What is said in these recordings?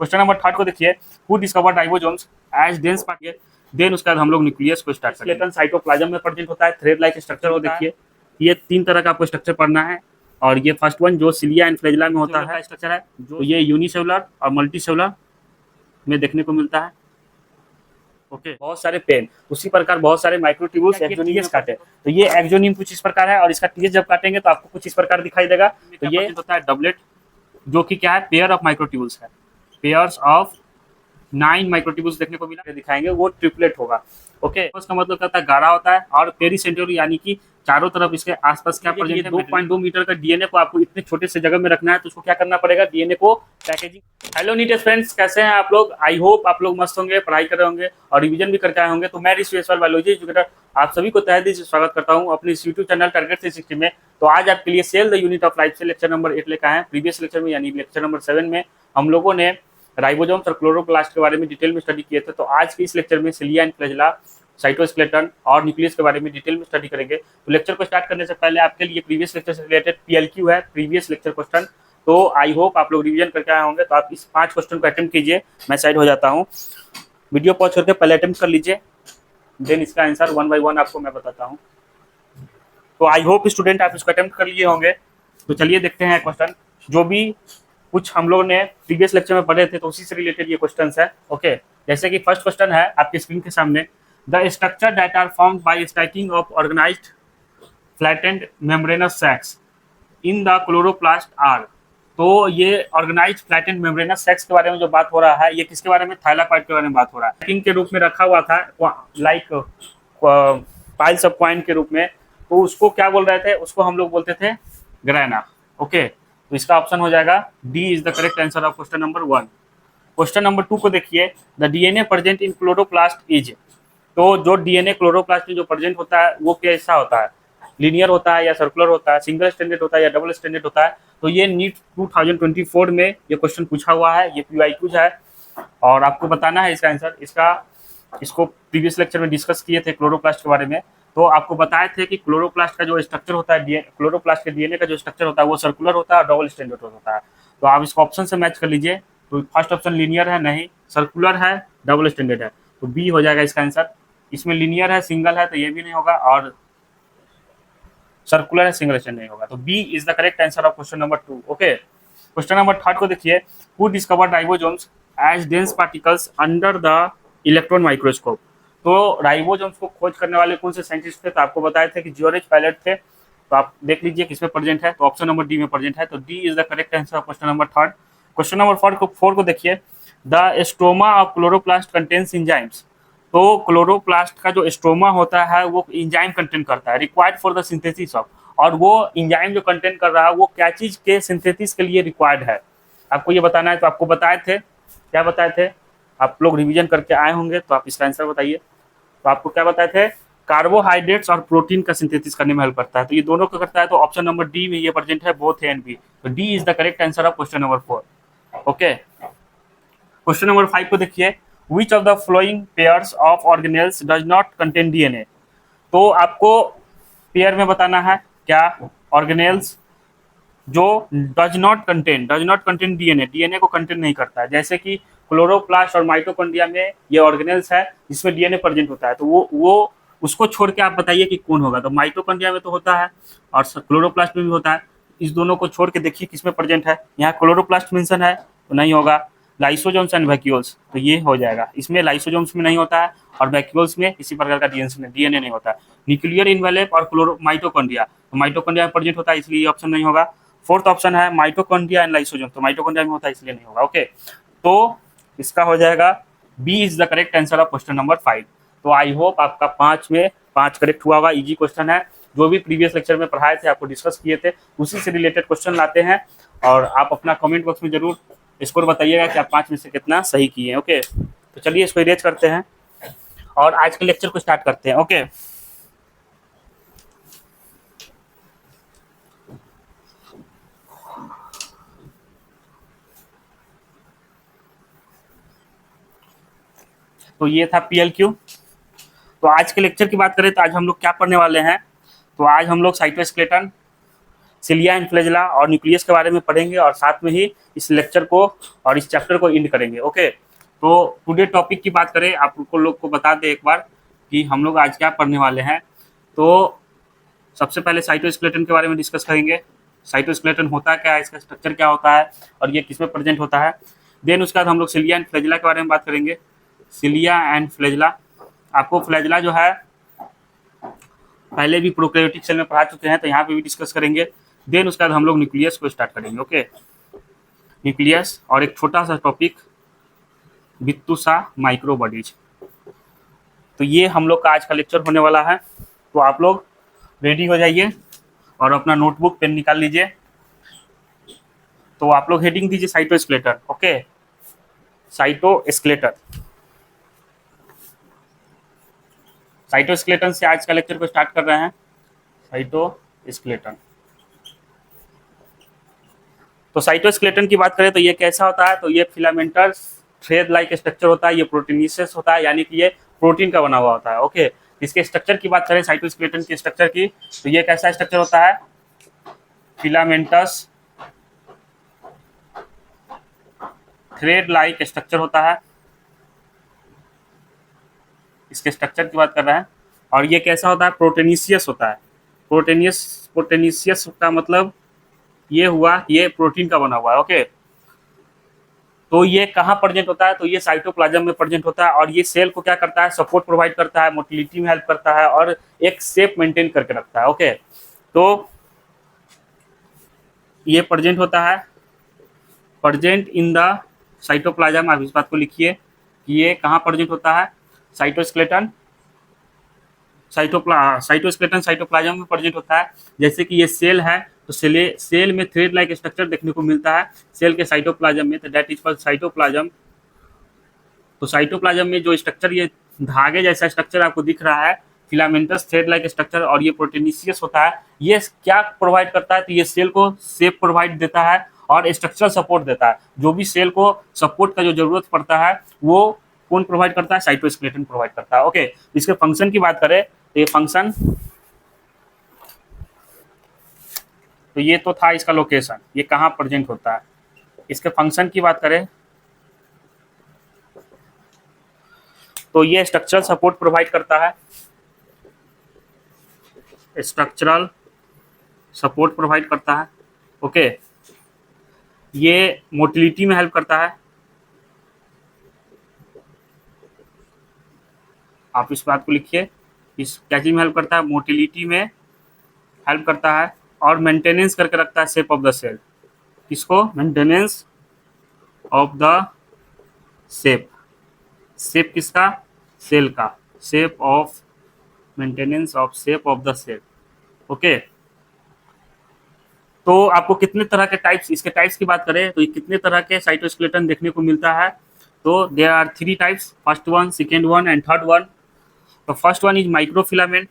Question number 3 को देखिए, who discovered ribosomes as dense particle. Then उसके बाद हम लोग न्यूक्लियस को स्टार्ट करेंगे। स्केलेटन साइटोप्लाज्म में प्रेजेंट होता है, थ्रेड लाइक स्ट्रक्चर वो देखिए। ये 3 तरह का आपको स्ट्रक्चर पढ़ना है, और ये फर्स्ट वन जो सिलिया एंड फ्लैजेला में होता है स्ट्रक्चर है, तो ये यूनिसेलुलर और मल्टीसेलुलर में देखने को मिलता है। ओके, बहुत सारे पेन, उसी प्रकार बहुत सारे माइक्रोट्यूब्यूल्स एक्सोनियस काटे, तो ये एक्सोनियम कुछ इस प्रकार है, और इसका टीएस जब काटेंगे तो आपको कुछ इस प्रकार दिखाई देगा। तो ये होता है डबलेट, जो कि क्या है, पेयर ऑफ माइक्रोट्यूब्यूल्स है। पेयर्स ऑफ 9 माइक्रोट्यूब्यूल्स देखने को मिला, दिखाएंगे वो ट्रिपलेट होगा। ओके, उसका मतलब करता है गाढ़ा होता है, और पेरीसेंट्रियल यानी कि चारों तरफ इसके आसपास क्या प्रेजेंट है। 2.2 मीटर का डीएनए को आपको इतने छोटे से जगह में रखना है, तो उसको क्या करना पड़ेगा, डीएनए को पैकेजिंग। हेलो नीटेस्ट फ्रेंड्स, कैसे हैं आप लोग? आई होप आप लोग मस्त होंगे, पढ़ाई कर रहे होंगे और रिवीजन भी करके आए होंगे। तो मैं ऋषिवेश्वर बायोलॉजी एजुकेटर आप सभी को तहे दिल से स्वागत करता हूं अपने इस यूट्यूब चैनल टारगेट 360 में। तो आज आपके लिए cell the unit of life से लेक्चर नंबर 8 लेकर आए हैं। प्रीवियस लेक्चर में यानी लेक्चर नंबर 7 में हम लोगों ने राइबोसोम्स और क्लोरोप्लास्ट के बारे में डिटेल में स्टडी किए थे। तो आज के इस लेक्चर में सिलिया एंड फ्लैजेला, साइटोस्केलेटन और न्यूक्लियस के बारे में डिटेल में स्टडी करेंगे। तो लेक्चर को स्टार्ट करने से पहले आपके लिए प्रीवियस लेक्चर से रिलेटेड पीएलक्यू है, प्रीवियस लेक्चर क्वेश्चन। तो आई होप आप लोग रिवीजन करके आए होंगे। तो आप इस 5 क्वेश्चन को अटेम्प्ट कीजिए। मैं साइड हो जाता हूँ, वीडियो पॉज करके पहले अटेम्प्ट कर लीजिए, देन इसका आंसर 1 बाय 1 आपको मैं बताता हूँ। तो आई होप स्टूडेंट आप इसको अटेम्प्ट कर लिए होंगे। तो चलिए देखते हैं क्वेश्चन, जो भी कुछ हम लोग ने प्रीवियस लेक्चर में पढ़े थे तो उसी से रिलेटेड ये क्वेश्चन है। ओके, जैसे कि फर्स्ट क्वेश्चन है आपके स्क्रीन के सामने, the structure that are formed by stacking of organized flattened membranous sacs in the chloroplast are. तो ये ऑर्गेनाइज्ड फ्लैटेंड मेम्ब्रेनस सैक्स के बारे में जो बात हो रहा है, ये किसके बारे में, थाइलाकॉइड के बारे में बात हो रहा है। स्टैकिंग के रूप में रखा हुआ था, लाइक पाइल्स ऑफ कॉइन के रूप में, तो उसको क्या बोल रहे थे, उसको हम लोग बोलते थे ग्रैना। ओके, तो इसका ऑप्शन हो जाएगा D is the correct answer of question number 1। Question number 2 को देखिए, the DNA present in chloroplast is. तो जो डीएनए क्लोरोप्लास्ट में जो प्रेजेंट होता है वो कैसा होता है, लीनियर होता है या सर्कुलर होता है, सिंगल स्टैंडर्ड होता है या डबल स्टैंडर्ड होता है। तो ये नीट 2024 में ये क्वेश्चन पूछा हुआ है, ये पीवाईक्यू है, और आपको बताना है इसका आंसर। इसको प्रीवियस लेक्चर में डिस्कस किए थे क्लोरोप्लास्ट के बारे में। तो आपको बताए थे कि क्लोरोप्लास्ट का जो स्ट्रक्चर होता है, क्लोरोप्लास्ट के डीएनए का जो स्ट्रक्चर होता है वो सर्कुलर होता है और डबल स्टैंडर्ड होता है। तो आप इसको ऑप्शन से मैच कर लीजिए। तो फर्स्ट ऑप्शन लीनियर है, नहीं, सर्कुलर है, डबल स्टैंडर्ड है, तो बी हो जाएगा इसका आंसर। इसमें लीनियर है, सिंगल है, तो ये भी नहीं होगा, और सर्कुलर है, सिंगल स्टैंडर्ड नहीं होगा। तो B is the correct answer of question number 2। Okay, question number 3 को देखिए, who discovered ribosomes as dense particles under the electron microscope. तो राइबोसोम्स को खोज करने वाले कौन से साइंटिस्ट थे, तो आपको बताए थे कि जॉर्ज पायलट थे। तो आप देख लीजिए किसमें प्रेजेंट है, तो ऑप्शन नंबर डी में प्रेजेंट है। तो D is the correct answer of question number 3। Question number 4 को देखिए, the stoma of chloroplast contains enzymes. तो क्लोरोप्लास्ट का जो स्टोमा होता है वो इंजाइम कंटेंट करता है, required for the synthesis of. और वो इंजाइम जो कंटेंट कर रहा है वो क्या चीज के सिंथेसिस के लिए रिक्वायर्ड है, आपको ये बताना है। तो आपको बताए थे, क्या बताए थे, आप लोग रिवीजन करके आए होंगे, तो आप इसका आंसर बताइए। तो आपको क्या बताए थे, कार्बोहाइड्रेट्स और प्रोटीन का सिंथेसिस करने में हेल्प करता है। तो ये दोनों का करता है, तो ऑप्शन नंबर डी में ये प्रेजेंट है, बोथ ए एंड बी। तो D is the correct answer of question number 4। Okay, question number 5 को देखिए, which of the following pairs of organelles does not contain DNA। तो आपको पेयर में बताना है क्या, ऑर्गेनेल्स जो does not contain DNA, DNA को कंटेन नहीं करता है। जैसे कि क्लोरोप्लास्ट और माइटोकॉन्ड्रिया में ये ऑर्गेनेल्स है जिसमें डीएनए प्रेजेंट होता है, तो वो उसको छोड़ के आप बताइए कि कौन होगा। तो माइटोकॉन्ड्रिया में तो होता है और क्लोरोप्लास्ट में भी होता है, इस दोनों को छोड़ के देखिए किसमें प्रेजेंट है। यहाँ क्लोरोप्लास्ट मेंशन है तो नहीं होगा, लाइसोजोम्स एंड वैक्यूल्स, तो ये हो जाएगा। इसमें लाइसोजोम्स में नहीं होता है और वैक्यूल्स में इसी प्रकार का डीएनए नहीं होता है। न्यूक्लियर इन्वेलप और माइटोकॉन्ड्रिया, तो माइटोकॉन्ड्रिया में प्रेजेंट होता है, इसलिए ये ऑप्शन नहीं होगा। फोर्थ ऑप्शन है माइटोकॉन्ड्रिया एंड लाइसोजोम, तो माइटोकॉन्ड्रिया में होता है इसलिए नहीं होगा। ओके, तो इसका हो जाएगा B is the correct answer of question number 5। तो आई होप आपका 5 में 5 करेक्ट हुआ होगा। इजी क्वेश्चन है, जो भी प्रीवियस लेक्चर में पढ़ाए थे, आपको डिस्कस किए थे, उसी से रिलेटेड क्वेश्चन लाते हैं। और आप अपना कमेंट बॉक्स में जरूर स्कोर बताइएगा कि आप 5 में से कितना सही किए हैं। ओके, तो चलिए इसको इरेज करते हैं और आज के लेक्चर को स्टार्ट करते हैं। ओके, तो ये था पीएलक्यू। तो आज के लेक्चर की बात करें तो आज हम लोग क्या पढ़ने वाले हैं, तो आज हम लोग साइटोस्केलेटन, सिलिया एंड फ्लैजेला और न्यूक्लियस के बारे में पढ़ेंगे और साथ में ही इस लेक्चर को और इस चैप्टर को एंड करेंगे। ओके, तो टुडे टॉपिक की बात करें, आप लोग को बता दें एक बार कि हम लोग आज क्या पढ़ने वाले हैं। तो सबसे पहले साइटोस्केलेटन के बारे में डिस्कस करेंगे। साइटोस्केलेटन होता क्या है, इसका स्ट्रक्चर क्या होता है और ये किसमें प्रेजेंट होता है। देन उसके बाद हम लोग सिलिया एंड फ्लैजेला के बारे में बात करेंगे। सिलिया एंड फ्लैजेला, आपको फ्लैजेला जो है पहले भी प्रोकैरियोटिक सेल में पढ़ा चुके हैं, तो यहाँ पे भी डिस्कस करेंगे। देन उसके बाद हम लोग न्यूक्लियस को स्टार्ट करेंगे। ओके, न्यूक्लियस और एक छोटा सा टॉपिक बित्तुसा माइक्रो बॉडीज। तो ये हम लोग का आज का लेक्चर होने वाला है। तो आप लोग रेडी हो जाइए और अपना नोटबुक पेन निकाल लीजिए। तो आप लोग हेडिंग दीजिए साइटोस्केलेटन। Okay, cytoskeleton. साइटोस्केलेटन से आज का लेक्चर को स्टार्ट कर रहे हैं। साइटोस्केलेटन, तो साइटोस्केलेटन की बात करें तो ये कैसा होता है, तो ये फिलामेंटस थ्रेड लाइक स्ट्रक्चर होता है। ये प्रोटीनियस होता है, यानी कि ये प्रोटीन का बना हुआ होता है। ओके, इसके स्ट्रक्चर की बात करें साइटोस्केलेटन के स्ट्रक्चर की, तो ये कैसा स्ट्रक्चर होता है, फिलामेंटस थ्रेड लाइक स्ट्रक्चर होता है। इसके स्ट्रक्चर की बात कर रहे हैं। और ये कैसा होता है, प्रोटीनियस होता है। प्रोटीनियस का मतलब ये हुआ, ये प्रोटीन का बना हुआ है। ओके, तो ये कहाँ प्रेजेंट होता है, तो ये साइटोप्लाज्म में प्रेजेंट होता है। और ये सेल को क्या करता है, सपोर्ट प्रोवाइड करता है, मोटिलिटी में हेल्प करता है और एक शेप मेंटेन करके रखता है। ओके, तो ये प्रेजेंट होता है, प्रेजेंट इन द साइटोप्लाज्म। आप इस बात को लिखिए कि ये कहाँ प्रेजेंट होता है, साइटोस्केलेटन साइटोस्केलेटन साइटोप्लाज्म में प्रेजेंट होता है। जैसे कि ये सेल है, तो सेल में थ्रेड लाइक स्ट्रक्चर देखने को मिलता है सेल के साइटोप्लाज्म में, तो दैट इज कॉल्ड साइटोप्लाज्म। तो साइटोप्लाज्म में जो स्ट्रक्चर, ये धागे जैसा स्ट्रक्चर आपको दिख रहा है, फिलामेंटस थ्रेड लाइक स्ट्रक्चर, और ये प्रोटीनियस होता है। ये क्या प्रोवाइड करता है, तो ये सेल को शेप प्रोवाइड देता है और स्ट्रक्चरल सपोर्ट देता है। जो भी सेल को सपोर्ट का जो जरूरत पड़ता है वो कौन प्रोवाइड करता है, साइटोस्केलेटन प्रोवाइड करता है। ओके, इसके फंक्शन की बात करें तो ये फंक्शन, तो ये तो था इसका लोकेशन, ये कहाँ प्रेजेंट होता है। इसके फंक्शन की बात करें तो ये स्ट्रक्चरल सपोर्ट प्रोवाइड करता है, स्ट्रक्चरल सपोर्ट प्रोवाइड करता है। ओके, ये मोटिलिटी में हेल्प करता है। आप इस बात को लिखिए, इस क्या चीज में हेल्प करता है, मोटिलिटी में हेल्प करता है और मेंटेनेंस करके रखता है शेप ऑफ द सेल। किसको, maintenance of the shape, shape किसका, सेल का, shape of, maintenance of shape of the cell. Okay, तो आपको कितने तरह के टाइप्स, इसके टाइप्स की बात करें तो ये कितने तरह के साइटोस्केलेटन देखने को मिलता है, तो there are 3 types, first one, second one and third one. तो first one is microfilament,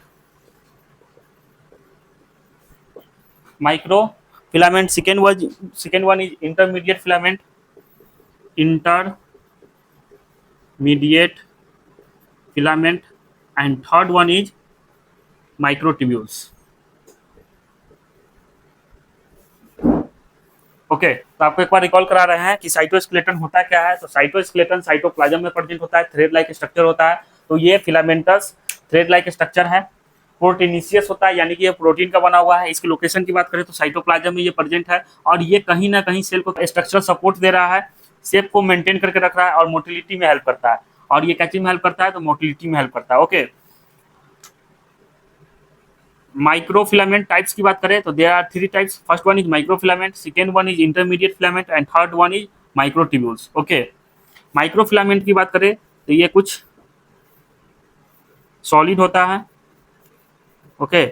microfilament. Second one is intermediate filament, intermediate filament, and third one is microtubules. Okay, तो आपको एक बार रिकॉल करा रहे हैं कि साइटोस्केलेटन होता क्या है। तो साइटोस्केलेटन साइटोप्लाज्म में प्रेजेंट होता है, थ्रेड लाइक स्ट्रक्चर होता है। तो ये फिलामेंटस थ्रेड लाइक स्ट्रक्चर है। प्रोटीनियस होता है, यानी कि ये प्रोटीन का बना हुआ है। इसकी लोकेशन की बात करें तो साइटोप्लाज्म में ये प्रेजेंट है और ये कहीं ना कहीं सेल को स्ट्रक्चरल सपोर्ट दे रहा है, शेप को मेंटेन करके रख रहा है और मोटिलिटी में हेल्प करता है। और ये क्या चीज में हेल्प करता है, तो मोटिलिटी में हेल्प करता है। ओके, माइक्रोफिलामेंट टाइप्स की बात करें तो there are 3 types, first one is microfilament, second one is intermediate filament and third one is microtubules. Okay, microfilament की बात करें तो ये कुछ सॉलिड होता है। ओके,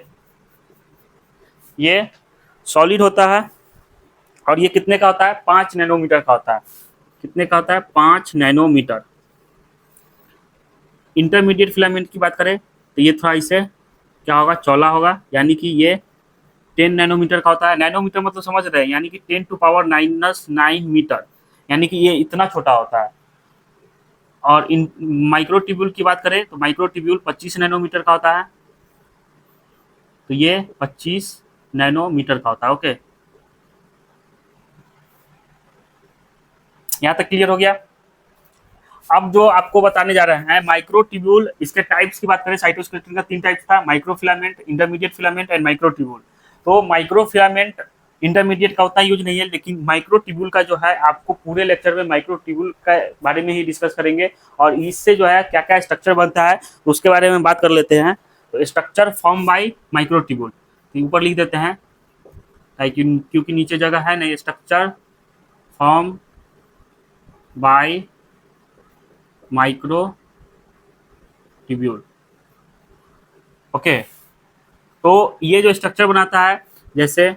ये सॉलिड होता है और ये कितने का होता है, 5 नैनोमीटर का होता है। कितने का होता है, 5 नैनोमीटर। इंटरमीडिएट फिलामेंट की बात करें तो ये थोड़ा इसे क्या होगा, चौला होगा, यानी कि ये 10 नैनोमीटर का होता है। नैनोमीटर मतलब समझ रहे हैं, यानी कि 10⁻⁹ मीटर, यानी कि ये इतना छोटा होता है। और इन माइक्रोट्यूब्यूल की बात करें तो माइक्रोट्यूब्यूल 25 नैनोमीटर का होता है। तो ये 25 नैनोमीटर का होता है। ओके, यहाँ तक क्लियर हो गया। अब जो आपको बताने जा रहे हैं माइक्रोट्यूब्यूल, इसके टाइप्स की बात करें, साइटोस्केलेटन का 3 टाइप्स था, microfilament, intermediate filament and microtubule. तो माइक्रोफिलामेंट इंटरमीडिएट का उतना यूज नहीं है, लेकिन माइक्रोट्यूब्यूल का जो है आपको पूरे लेक्चर में माइक्रोट्यूब्यूल के बारे में ही डिस्कस करेंगे, और इससे जो है क्या क्या स्ट्रक्चर बनता है तो उसके बारे में बात कर लेते हैं। तो स्ट्रक्चर फॉर्म बाय माइक्रोट्यूब्यूल, तो ऊपर लिख देते हैं क्योंकि नीचे जगह है नहीं। Structure form by microtubule. Okay, तो ये जो स्ट्रक्चर बनाता है, जैसे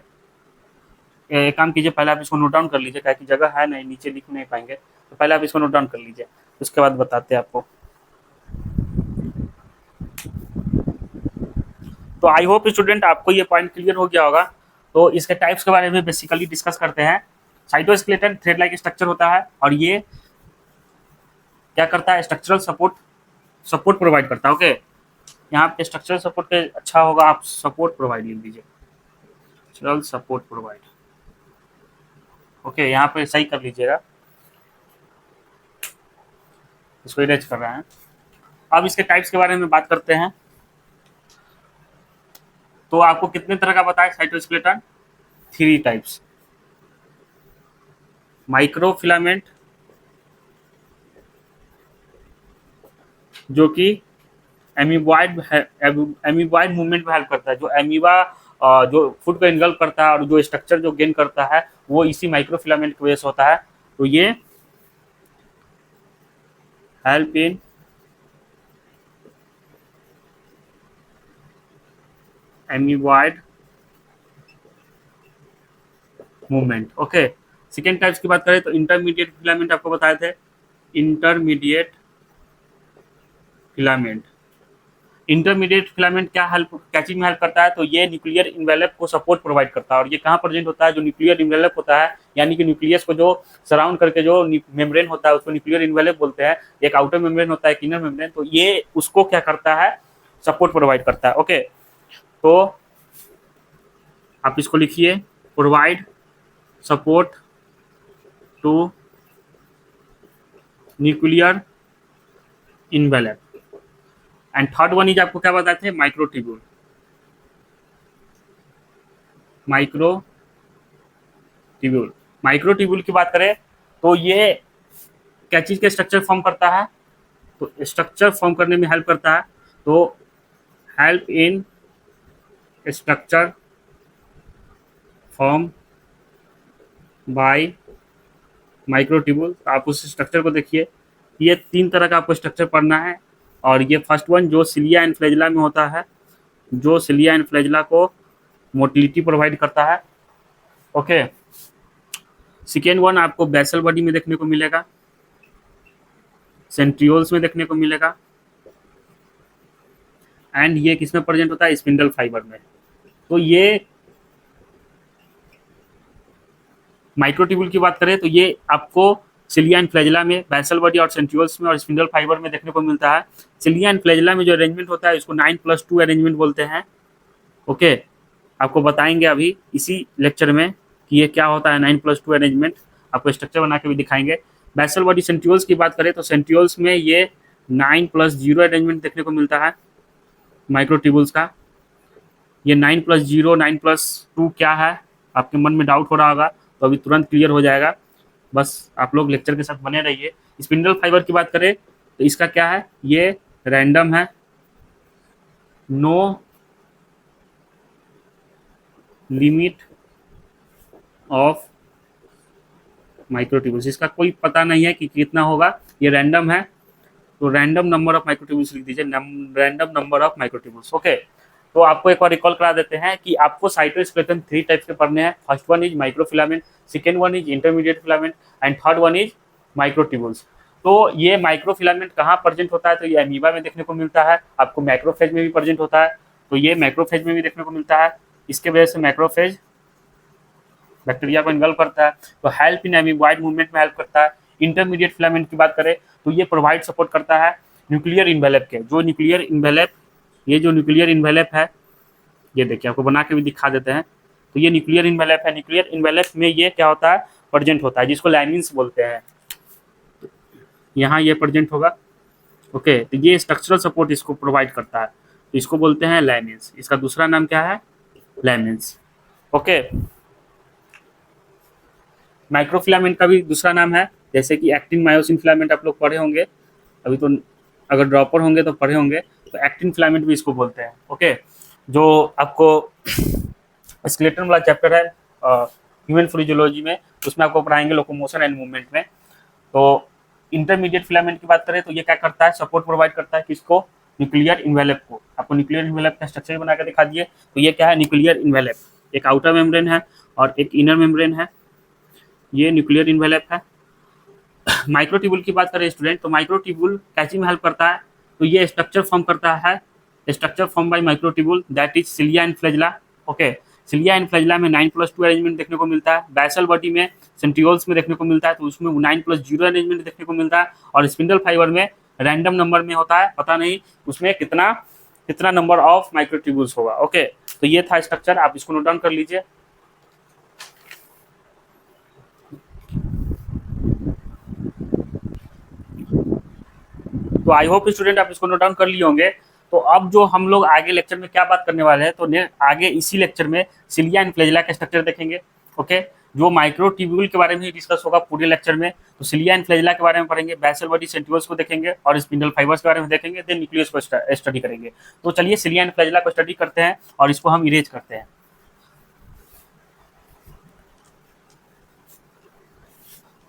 एक काम कीजिए, पहले आप इसको नोट डाउन कर लीजिए, क्या कि जगह है नहीं, नीचे लिख नहीं पाएंगे, तो पहले आप इसको नोट डाउन कर लीजिए, उसके बाद बताते हैं आपको। तो आई होप स्टूडेंट आपको ये पॉइंट क्लियर हो गया होगा। तो इसके टाइप्स के बारे में बेसिकली डिस्कस करते हैं। साइटोस्केलेटन थ्रेड लाइक स्ट्रक्चर होता है, और ये क्या करता है, स्ट्रक्चरल सपोर्ट प्रोवाइड करता है। ओके, यहाँ पे स्ट्रक्चरल सपोर्ट पे अच्छा होगा आप सपोर्ट प्रोवाइड लिख दीजिए, स्ट्रक्चरल सपोर्ट प्रोवाइड। ओके, यहाँ पे सही कर लीजिएगा, इसको इरेज कर रहे हैं। अब इसके टाइप्स के बारे में बात करते हैं। तो आपको कितने तरह का बताया साइटोस्केलेटन? 3 टाइप्स। माइक्रोफिलामेंट, जो कि एमीबॉइड मूवमेंट में हेल्प करता है, जो एमीबा जो फूड को इनगल्फ करता है और जो स्ट्रक्चर जो गेन करता है वो इसी माइक्रोफिलामेंट की वजह से होता है। तो ये help in amoeboid movement. Okay, second types की बात करें तो इंटरमीडिएट फिलामेंट आपको बताए थे। इंटरमीडिएट फिलामेंट क्या चीज में हेल्प करता है? तो ये न्यूक्लियर इन्वेलप को सपोर्ट प्रोवाइड करता है, और ये कहाँ प्रेजेंट होता है? जो न्यूक्लियर इन्वेलप होता है, यानी कि न्यूक्लियस को जो सराउंड करके जो मेम्ब्रेन होता है उसको न्यूक्लियर इन्वेलप बोलते हैं। एक आउटर मेम्ब्रेन होता है, एक इनर मेम्ब्रेन, तो ये उसको क्या करता है, सपोर्ट प्रोवाइड करता है। ओके, तो आप इसको लिखिए, provide support to nuclear envelope. And third one is आपको क्या बताए थे? माइक्रोट्यूब्यूल। माइक्रोट्यूब्यूल की बात करें तो ये क्या चीज के स्ट्रक्चर फॉर्म करता है? तो स्ट्रक्चर फॉर्म करने में हेल्प करता है। तो help in structure form by microtubule. आप उस स्ट्रक्चर को देखिए, ये 3 तरह का आपको स्ट्रक्चर पढ़ना है, और ये फर्स्ट वन जो सिलिया एंड फ्लैजिला में होता है, जो सिलिया एंड फ्लैजिला को मोटिलिटी प्रोवाइड करता है। ओके, सेकेंड वन आपको बेसल बॉडी में देखने को मिलेगा, सेंट्रियोल्स में देखने को मिलेगा, एंड ये किस में प्रेजेंट होता है? स्पिंडल फाइबर में। तो ये माइक्रोट्यूब्यूल की बात करें तो ये आपको सिलिया एंड फ्लैजिला में, बेसल बॉडी और सेंट्रियोल्स में और स्पिंडल फाइबर में देखने को मिलता है। सिलिया एंड फ्लैजिला में जो अरेंजमेंट होता है इसको 9+2 अरेंजमेंट बोलते हैं। ओके, आपको बताएंगे अभी इसी लेक्चर में कि ये क्या होता है 9+2 अरेंजमेंट, आपको स्ट्रक्चर बना के भी दिखाएंगे। बेसल बॉडी सेंट्रियोल्स की बात करें तो सेंट्रियोल्स में ये 9+0 अरेंजमेंट देखने को मिलता है माइक्रोट्यूब्यूल्स का। ये 9+0 9+2 क्या है, आपके मन में डाउट हो रहा होगा, तो अभी तुरंत क्लियर हो जाएगा, बस आप लोग लेक्चर के साथ बने रहिए। स्पिंडल फाइबर की बात करें तो इसका क्या है? ये रैंडम है, नो लिमिट ऑफ माइक्रोट्यूब्यूल्स, इसका कोई पता नहीं है कि कितना होगा, ये रैंडम है। तो रैंडम नंबर ऑफ माइक्रोट्यूब्यूल्स लिख दीजिए, random number of microtubules. Okay, तो आपको एक बार रिकॉल करा देते हैं कि आपको साइटोस्केलेटन 3 टाइप्स के पढ़ने हैं। First one is microfilament, second one is intermediate filament, and third one is microtubules. तो ये माइक्रोफिलामेंट कहाँ प्रेजेंट होता है? तो ये अमीबा में देखने को मिलता है, आपको मैक्रोफेज में भी प्रेजेंट होता है, तो ये मैक्रोफेज में भी देखने को मिलता है। इसके वजह से मैक्रोफेज बैक्टीरिया को इन्वॉल्व करता है, तो हेल्प इन एमीबॉइड मूवमेंट में हेल्प करता है। इंटरमीडिएट फिलामेंट की बात करें तो ये प्रोवाइड सपोर्ट करता है न्यूक्लियर इन्वेलप के, जो न्यूक्लियर इन्वेलप, ये जो न्यूक्लियर इन्वेलप है, ये देखिए आपको बना के भी दिखा देते हैं। तो ये न्यूक्लियर इन्वेलप है। न्यूक्लियर इन्वेलप में ये क्या होता है, प्रेजेंट होता है, जिसको लैमिन्स बोलते हैं। यहाँ ये प्रेजेंट होगा। ओके, तो ये स्ट्रक्चरल सपोर्ट इसको प्रोवाइड करता है, तो इसको बोलते हैं लैमिन्स। इसका दूसरा नाम क्या है, लैमिन्स। ओके, माइक्रोफिलामेंट का भी दूसरा नाम है, जैसे कि एक्टिन मायोसिन फिलामेंट आप लोग पढ़े होंगे, अभी तो अगर ड्रॉपर होंगे तो पढ़े होंगे, तो एक्टिन फिलामेंट भी इसको बोलते हैं। ओके, जो आपको स्केलेटन वाला चैप्टर है ह्यूमन फिजियोलॉजी में, उसमें आपको पढ़ाएंगे लोकोमोशन एंड मूवमेंट में। तो इंटरमीडिएट फिलामेंट की बात करें तो ये क्या करता है, सपोर्ट प्रोवाइड करता है किसको, न्यूक्लियर इन्वेलप को। आपको न्यूक्लियर इन्वेलप का स्ट्रक्चर बना कर दिखा दिए। तो ये क्या है, न्यूक्लियर इन्वेलप, एक आउटर मेम्ब्रेन है और एक इनर मेम्ब्रेन है, ये न्यूक्लियर इन्वेलप है। माइक्रोट्यूबुल की बात करें स्टूडेंट, तो माइक्रोट्यूबुल कैची में हेल्प करता है, तो ये स्ट्रक्चर फॉर्म करता है, structure form by microtubule, that is cilia and flagella. Okay, cilia and flagella में 9+2 अरेंजमेंट देखने को मिलता है, बैसल बॉडी में सेंट्रियोल्स में देखने को मिलता है, तो उसमें 9+0 अरेंजमेंट देखने को मिलता है, और स्पिंडल फाइबर में रैंडम नंबर में होता है, पता नहीं उसमें कितना कितना नंबर ऑफ माइक्रोट्यूबुल्स होगा। ओके, तो ये था स्ट्रक्चर, आप इसको नोट डाउन कर लीजिए। तो आई होप स्टूडेंट आप इसको नोट डाउन कर लिए होंगे। तो अब जो हम लोग आगे लेक्चर में क्या बात करने वाले हैं, तो आगे इसी लेक्चर में सिलिया एंड फ्लैजिला का स्ट्रक्चर देखेंगे। ओके, जो माइक्रोट्यूब्यूल के बारे में ही डिस्कस होगा पूरे लेक्चर में, तो सिलिया एंड फ्लैजिला के बारे में पढ़ेंगे, बैसल बॉडी सेंट्रियोल्स को देखेंगे और स्पिंडल फाइबर्स के बारे में देखेंगे, देन न्यूक्लियस को स्टडी करेंगे। तो चलिए सिलिया एंड फ्लैजिला को स्टडी करते हैं और इसको हम इरेज करते हैं।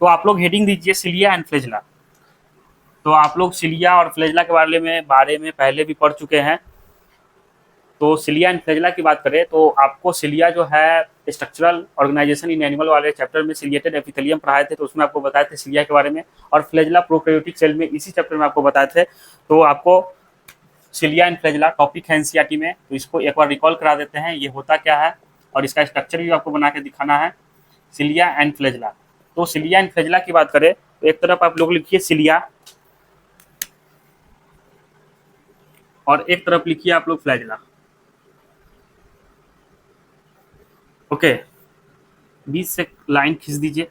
तो आप लोग हेडिंग दीजिए सिलिया एंड फ्लैजिला। तो आप लोग सिलिया और फ्लैजिला के बारे में पहले भी पढ़ चुके हैं। तो सिलिया एंड फ्लैजिला की बात करें तो आपको सिलिया जो है स्ट्रक्चरल ऑर्गेनाइजेशन इन एनिमल वाले चैप्टर में सिलिएटेड एपिथेलियम पढ़ाए थे, तो उसमें आपको बताए थे सिलिया के बारे में, और फ्लैजिला प्रोकैरियोटिक सेल में इसी चैप्टर में आपको बताए थे। तो आपको सिलिया एंड फ्लैजिला टॉपिक है एनसीईआरटी में, तो इसको एक बार रिकॉल करा देते हैं, ये होता क्या है और इसका स्ट्रक्चर भी आपको बना के दिखाना है, सिलिया एंड फ्लैजिला। तो सिलिया एंड फ्लैजिला की बात करें तो एक तरफ आप लोग लिखिए सिलिया और एक तरफ लिखिए आप लोग फ्लैजिला। ओके, बीच से लाइन खींच दीजिए।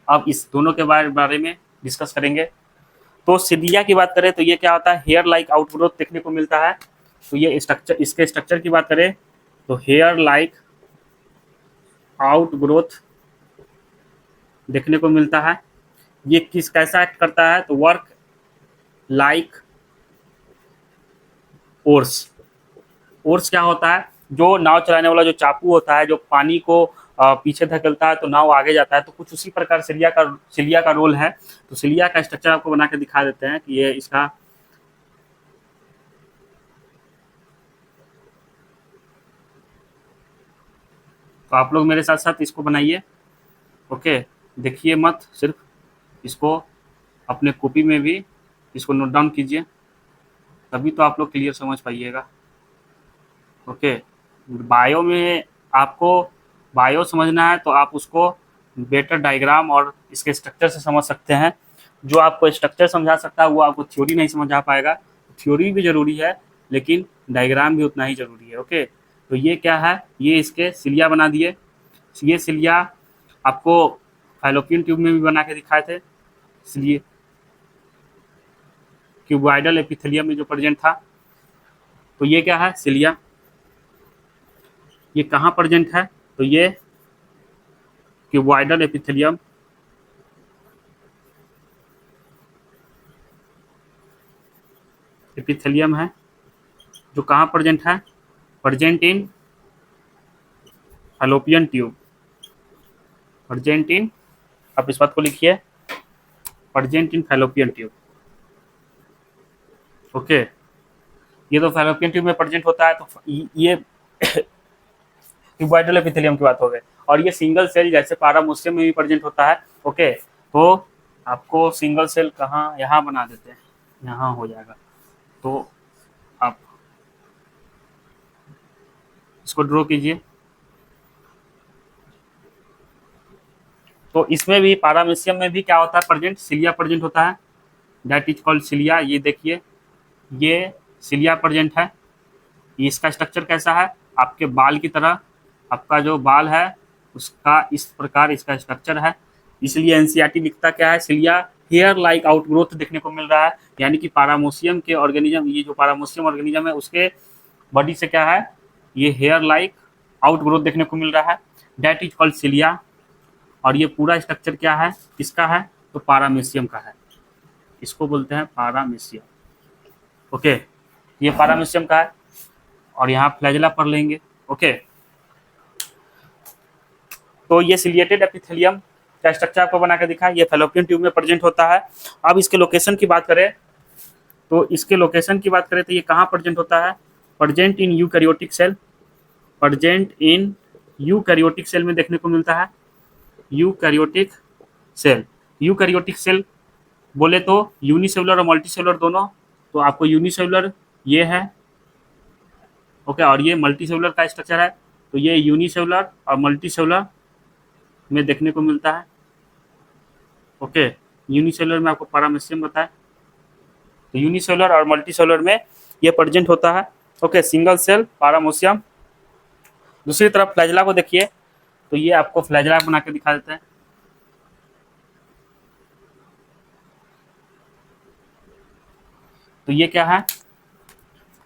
अब इस दोनों के बारे में डिस्कस करेंगे। तो सिलिया की बात करें तो ये क्या होता है, हेयर लाइक आउटग्रोथ देखने को मिलता है। तो ये स्ट्रक्चर, इसके स्ट्रक्चर की बात करें तो हेयर लाइक आउटग्रोथ देखने को मिलता है। ये किस कैसा एक्ट करता है, तो वर्क लाइक ओर्स। ओर्स क्या होता है, जो नाव चलाने वाला जो चाकू होता है, जो पानी को पीछे धकेलता है तो नाव आगे जाता है, तो कुछ उसी प्रकार सिलिया का रोल है। तो सिलिया का स्ट्रक्चर आपको बना के दिखा देते हैं कि ये इसका तो आप लोग मेरे साथ साथ इसको बनाइए। ओके, देखिए मत, सिर्फ इसको अपने कॉपी में भी इसको नोट डाउन कीजिए, तभी तो आप लोग क्लियर समझ पाइएगा। ओके, बायो में आपको बायो समझना है तो आप उसको बेटर डायग्राम और इसके स्ट्रक्चर से समझ सकते हैं। जो आपको स्ट्रक्चर समझा सकता है वो आपको थ्योरी नहीं समझा पाएगा। थ्योरी भी ज़रूरी है लेकिन डायग्राम भी उतना ही ज़रूरी है। ओके, तो ये क्या है, ये इसके सिलिया बना दिए। ये सिलिया आपको फैलोपियन ट्यूब में भी बना के दिखाए थे, इसलिए क्यूबॉइडल एपिथेलियम में जो प्रेजेंट था। तो ये क्या है, सिलिया। ये कहाँ प्रेजेंट है, तो ये क्यूबॉइडल एपिथेलियम है, जो कहाँ प्रेजेंट है, present in fallopian tube. Present in, आप इस बात को लिखिए, present in fallopian tube. Okay, ये तो फैलोपियन ट्यूब में प्रेजेंट होता है। तो ये क्यूबॉइडल एपिथेलियम की बात हो गई। और ये सिंगल सेल जैसे पैरामोसियम में भी प्रेजेंट होता है। ओके, तो आपको सिंगल सेल कहाँ, यहाँ बना देते हैं, यहाँ हो जाएगा। तो आप इसको ड्रॉ कीजिए। तो इसमें भी पैरामीशियम में भी क्या होता है, प्रेजेंट सिलिया प्रेजेंट होता है, दैट इज कॉल्ड सिलिया। ये देखिए, ये सिलिया प्रेजेंट है। इसका स्ट्रक्चर कैसा है, आपके बाल की तरह आपका जो बाल है उसका इस प्रकार इसका स्ट्रक्चर है। इसलिए एनसीईआरटी लिखता क्या है, सिलिया हेयर लाइक आउटग्रोथ देखने को मिल रहा है, यानी कि पारामोसियम के ऑर्गेनिज्म, ये जो पारामोसियम ऑर्गेनिज्म है उसके बॉडी से क्या है, ये हेयर लाइक आउटग्रोथ देखने को मिल रहा है। That is called cilia. और ये पूरा स्ट्रक्चर क्या है, किसका है, तो पारामीशियम का है। इसको बोलते हैं पारामीशियम। ओके, ये पारामीशियम का है। और यहाँ फ्लैजेला पढ़ लेंगे। ओके, तो ये सिलिएटेड एपिथेलियम का स्ट्रक्चर आपको बना के दिखा, ये फैलोपियन ट्यूब में प्रेजेंट होता है। अब इसके लोकेशन की बात करें तो ये कहाँ प्रेजेंट होता है, present in eukaryotic cell, present in eukaryotic cell में देखने को मिलता है। यूकैरियोटिक सेल बोले तो यूनिसेलुलर और मल्टीसेलुलर दोनों। तो आपको यूनिसेलुलर ये है, ओके, और ये मल्टीसेलुलर का स्ट्रक्चर है। तो ये यूनिसेलुलर और मल्टीसेलुलर में देखने को मिलता है। ओके, यूनिसेलुलर में आपको पारामीशियम बताया, तो यूनिसेलुलर और मल्टीसेलुलर में ये प्रेजेंट होता है। Okay, single cell paramecium. दूसरी तरफ फ्लैजेला को देखिए, तो ये आपको फ्लैजेला बना के दिखा देते हैं। तो ये क्या है,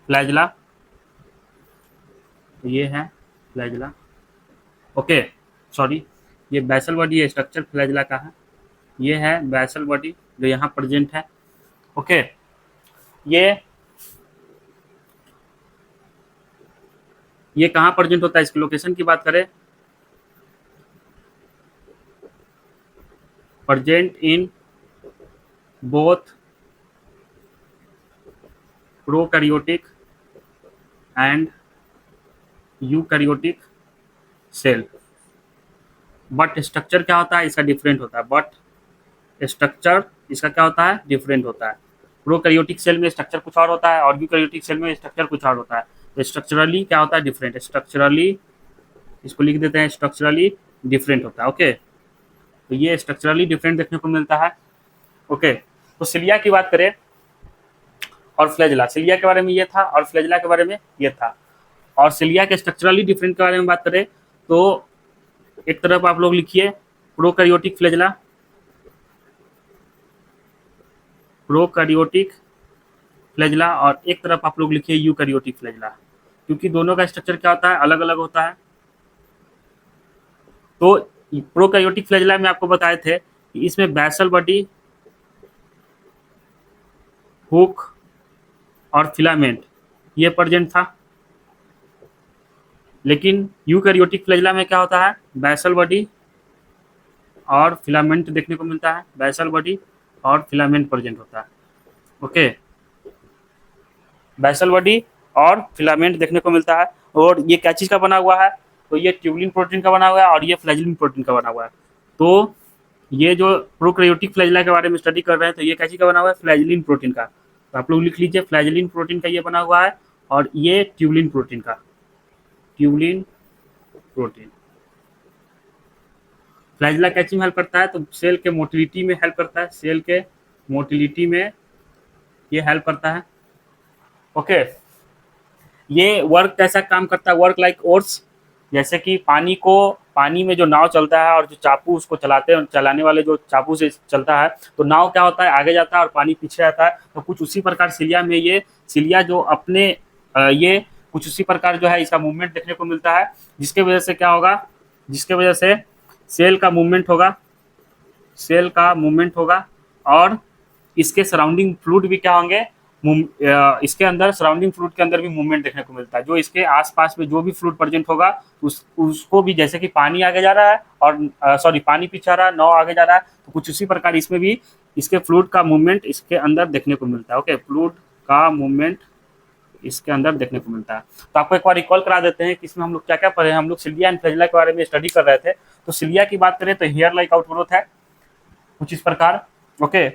फ्लैजेला, ये है फ्लैजेला। ओके, सॉरी, ये बेसल बॉडी है, स्ट्रक्चर फ्लैजेला का है। ये है बेसल बॉडी जो यहाँ प्रेजेंट है। ओके, ये कहाँ प्रेजेंट होता है, इसकी लोकेशन की बात करें, present in both prokaryotic and eukaryotic cell. But structure क्या होता है इसका, डिफरेंट होता है। बट स्ट्रक्चर इसका क्या होता है, डिफरेंट होता है। प्रोकैरियोटिक सेल में स्ट्रक्चर कुछ और होता है और यूकैरियोटिक सेल में स्ट्रक्चर कुछ और होता है। तो स्ट्रक्चरली क्या होता है, डिफरेंट। स्ट्रक्चरली, इसको लिख देते हैं, स्ट्रक्चरली डिफरेंट होता है। ओके, तो ये स्ट्रक्चरली डिफरेंट देखने को मिलता है। ओके, तो सिलिया की बात करें और फ्लैजेला, सिलिया के बारे में ये था और फ्लैजेला के बारे में ये था। और सिलिया के स्ट्रक्चरली डिफरेंट के बारे में बात करें तो एक तरफ आप लोग लिखिए प्रोकैरियोटिक फ्लैजेला, प्रोकैरियोटिक फ्लैजेला, और एक तरफ आप लोग लिखिए यूकैरियोटिक फ्लैजेला, क्योंकि दोनों का स्ट्रक्चर क्या होता है, अलग अलग होता है। तो प्रोकैरियोटिक फ्लैजेला में आपको बताए थे कि इसमें बेसल बॉडी, हुक और फिलामेंट ये प्रेजेंट था। लेकिन यूकैरियोटिक फ्लैजेला में क्या होता है, बेसल बॉडी और फिलामेंट देखने को मिलता है, बेसल बॉडी और फिलामेंट प्रेजेंट होता है। ओके, बेसल बॉडी और फिलामेंट देखने को मिलता है। और ये क्या चीज़ का बना हुआ है, तो ये ट्यूबुलिन प्रोटीन का बना हुआ है और ये फ्लैजेलिन प्रोटीन का बना हुआ है। तो ये जो प्रोकैरियोटिक फ्लैजेला के बारे में स्टडी कर रहे हैं, तो ये क्या चीज़ का बना हुआ है, फ्लैजेलिन प्रोटीन का। तो आप लोग लिख लीजिए फ्लैजेलिन प्रोटीन का ये बना हुआ है, और ये ट्यूबुलिन प्रोटीन का, ट्यूबुलिन प्रोटीन। फ्लैजेला क्या चीज में हेल्प करता है, तो सेल के मोटिलिटी में हेल्प करता है, सेल के मोटिलिटी में ये हेल्प करता है। ओके, ये वर्क कैसा काम करता है, वर्क लाइक ओर्स। जैसे कि पानी में जो नाव चलता है और जो चापू उसको चलाने वाले जो चापू से चलता है, तो नाव क्या होता है, आगे जाता है और पानी पीछे आता है। तो कुछ उसी प्रकार सिलिया में ये सिलिया जो अपने ये कुछ उसी प्रकार जो है इसका मूवमेंट देखने को मिलता है, जिसके वजह से क्या होगा, जिसके वजह से सेल का मूवमेंट होगा और इसके सराउंडिंग फ्लूइड भी क्या होंगे, इसके अंदर सराउंडिंग फ्लूइड के अंदर भी मूवमेंट देखने को मिलता है। जो इसके आसपास में जो भी फ्लूइड प्रेजेंट होगा उसको भी, जैसे कि पानी आगे जा रहा है और पानी पीछे आ रहा है, नाव आगे जा रहा है, तो कुछ उसी प्रकार इसमें भी इसके फ्लूइड का मूवमेंट इसके अंदर देखने को मिलता है। ओके, फ्लूइड का मूवमेंट इसके अंदर देखने को मिलता है। तो आपको एक बार रिकॉल करा देते हैं कि इसमें हम लोग क्या क्या पढ़े हैं। हम लोग सिलिया एंड फ्लैजेला के बारे में स्टडी कर रहे थे। तो सिलिया की बात करें तो हेयर लाइक आउटग्रोथ है कुछ इस प्रकार। ओके,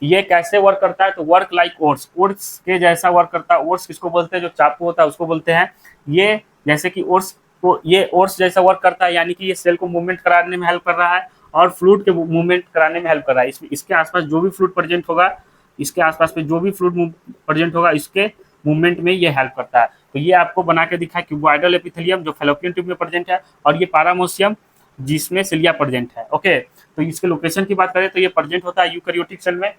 ये कैसे वर्क करता है, तो वर्क लाइक ओट्स के जैसा वर्क करता है। ओट्स किसको बोलते हैं, जो चाकू होता है उसको बोलते हैं। ये जैसे कि ओट्स, तो ये ओट्स जैसा वर्क करता है, यानी कि ये सेल को मूवमेंट कराने में हेल्प कर रहा है और फ्लूइड के मूवमेंट कराने में हेल्प कर रहा है। इसके आसपास जो भी फ्लूइड प्रेजेंट होगा, इसके आसपास में जो भी फ्लूइड प्रेजेंट होगा, इसके मूवमेंट में ये हेल्प करता है। तो ये आपको बना के दिखा क्यूबॉइडल एपिथेलियम जो फैलोपियन ट्यूब में प्रेजेंट है, और ये पैरामोसियम जिसमें सिलिया प्रेजेंट है। ओके, तो इसके लोकेशन की बात करें तो ये प्रेजेंट होता है यूकैरियोटिक सेल में,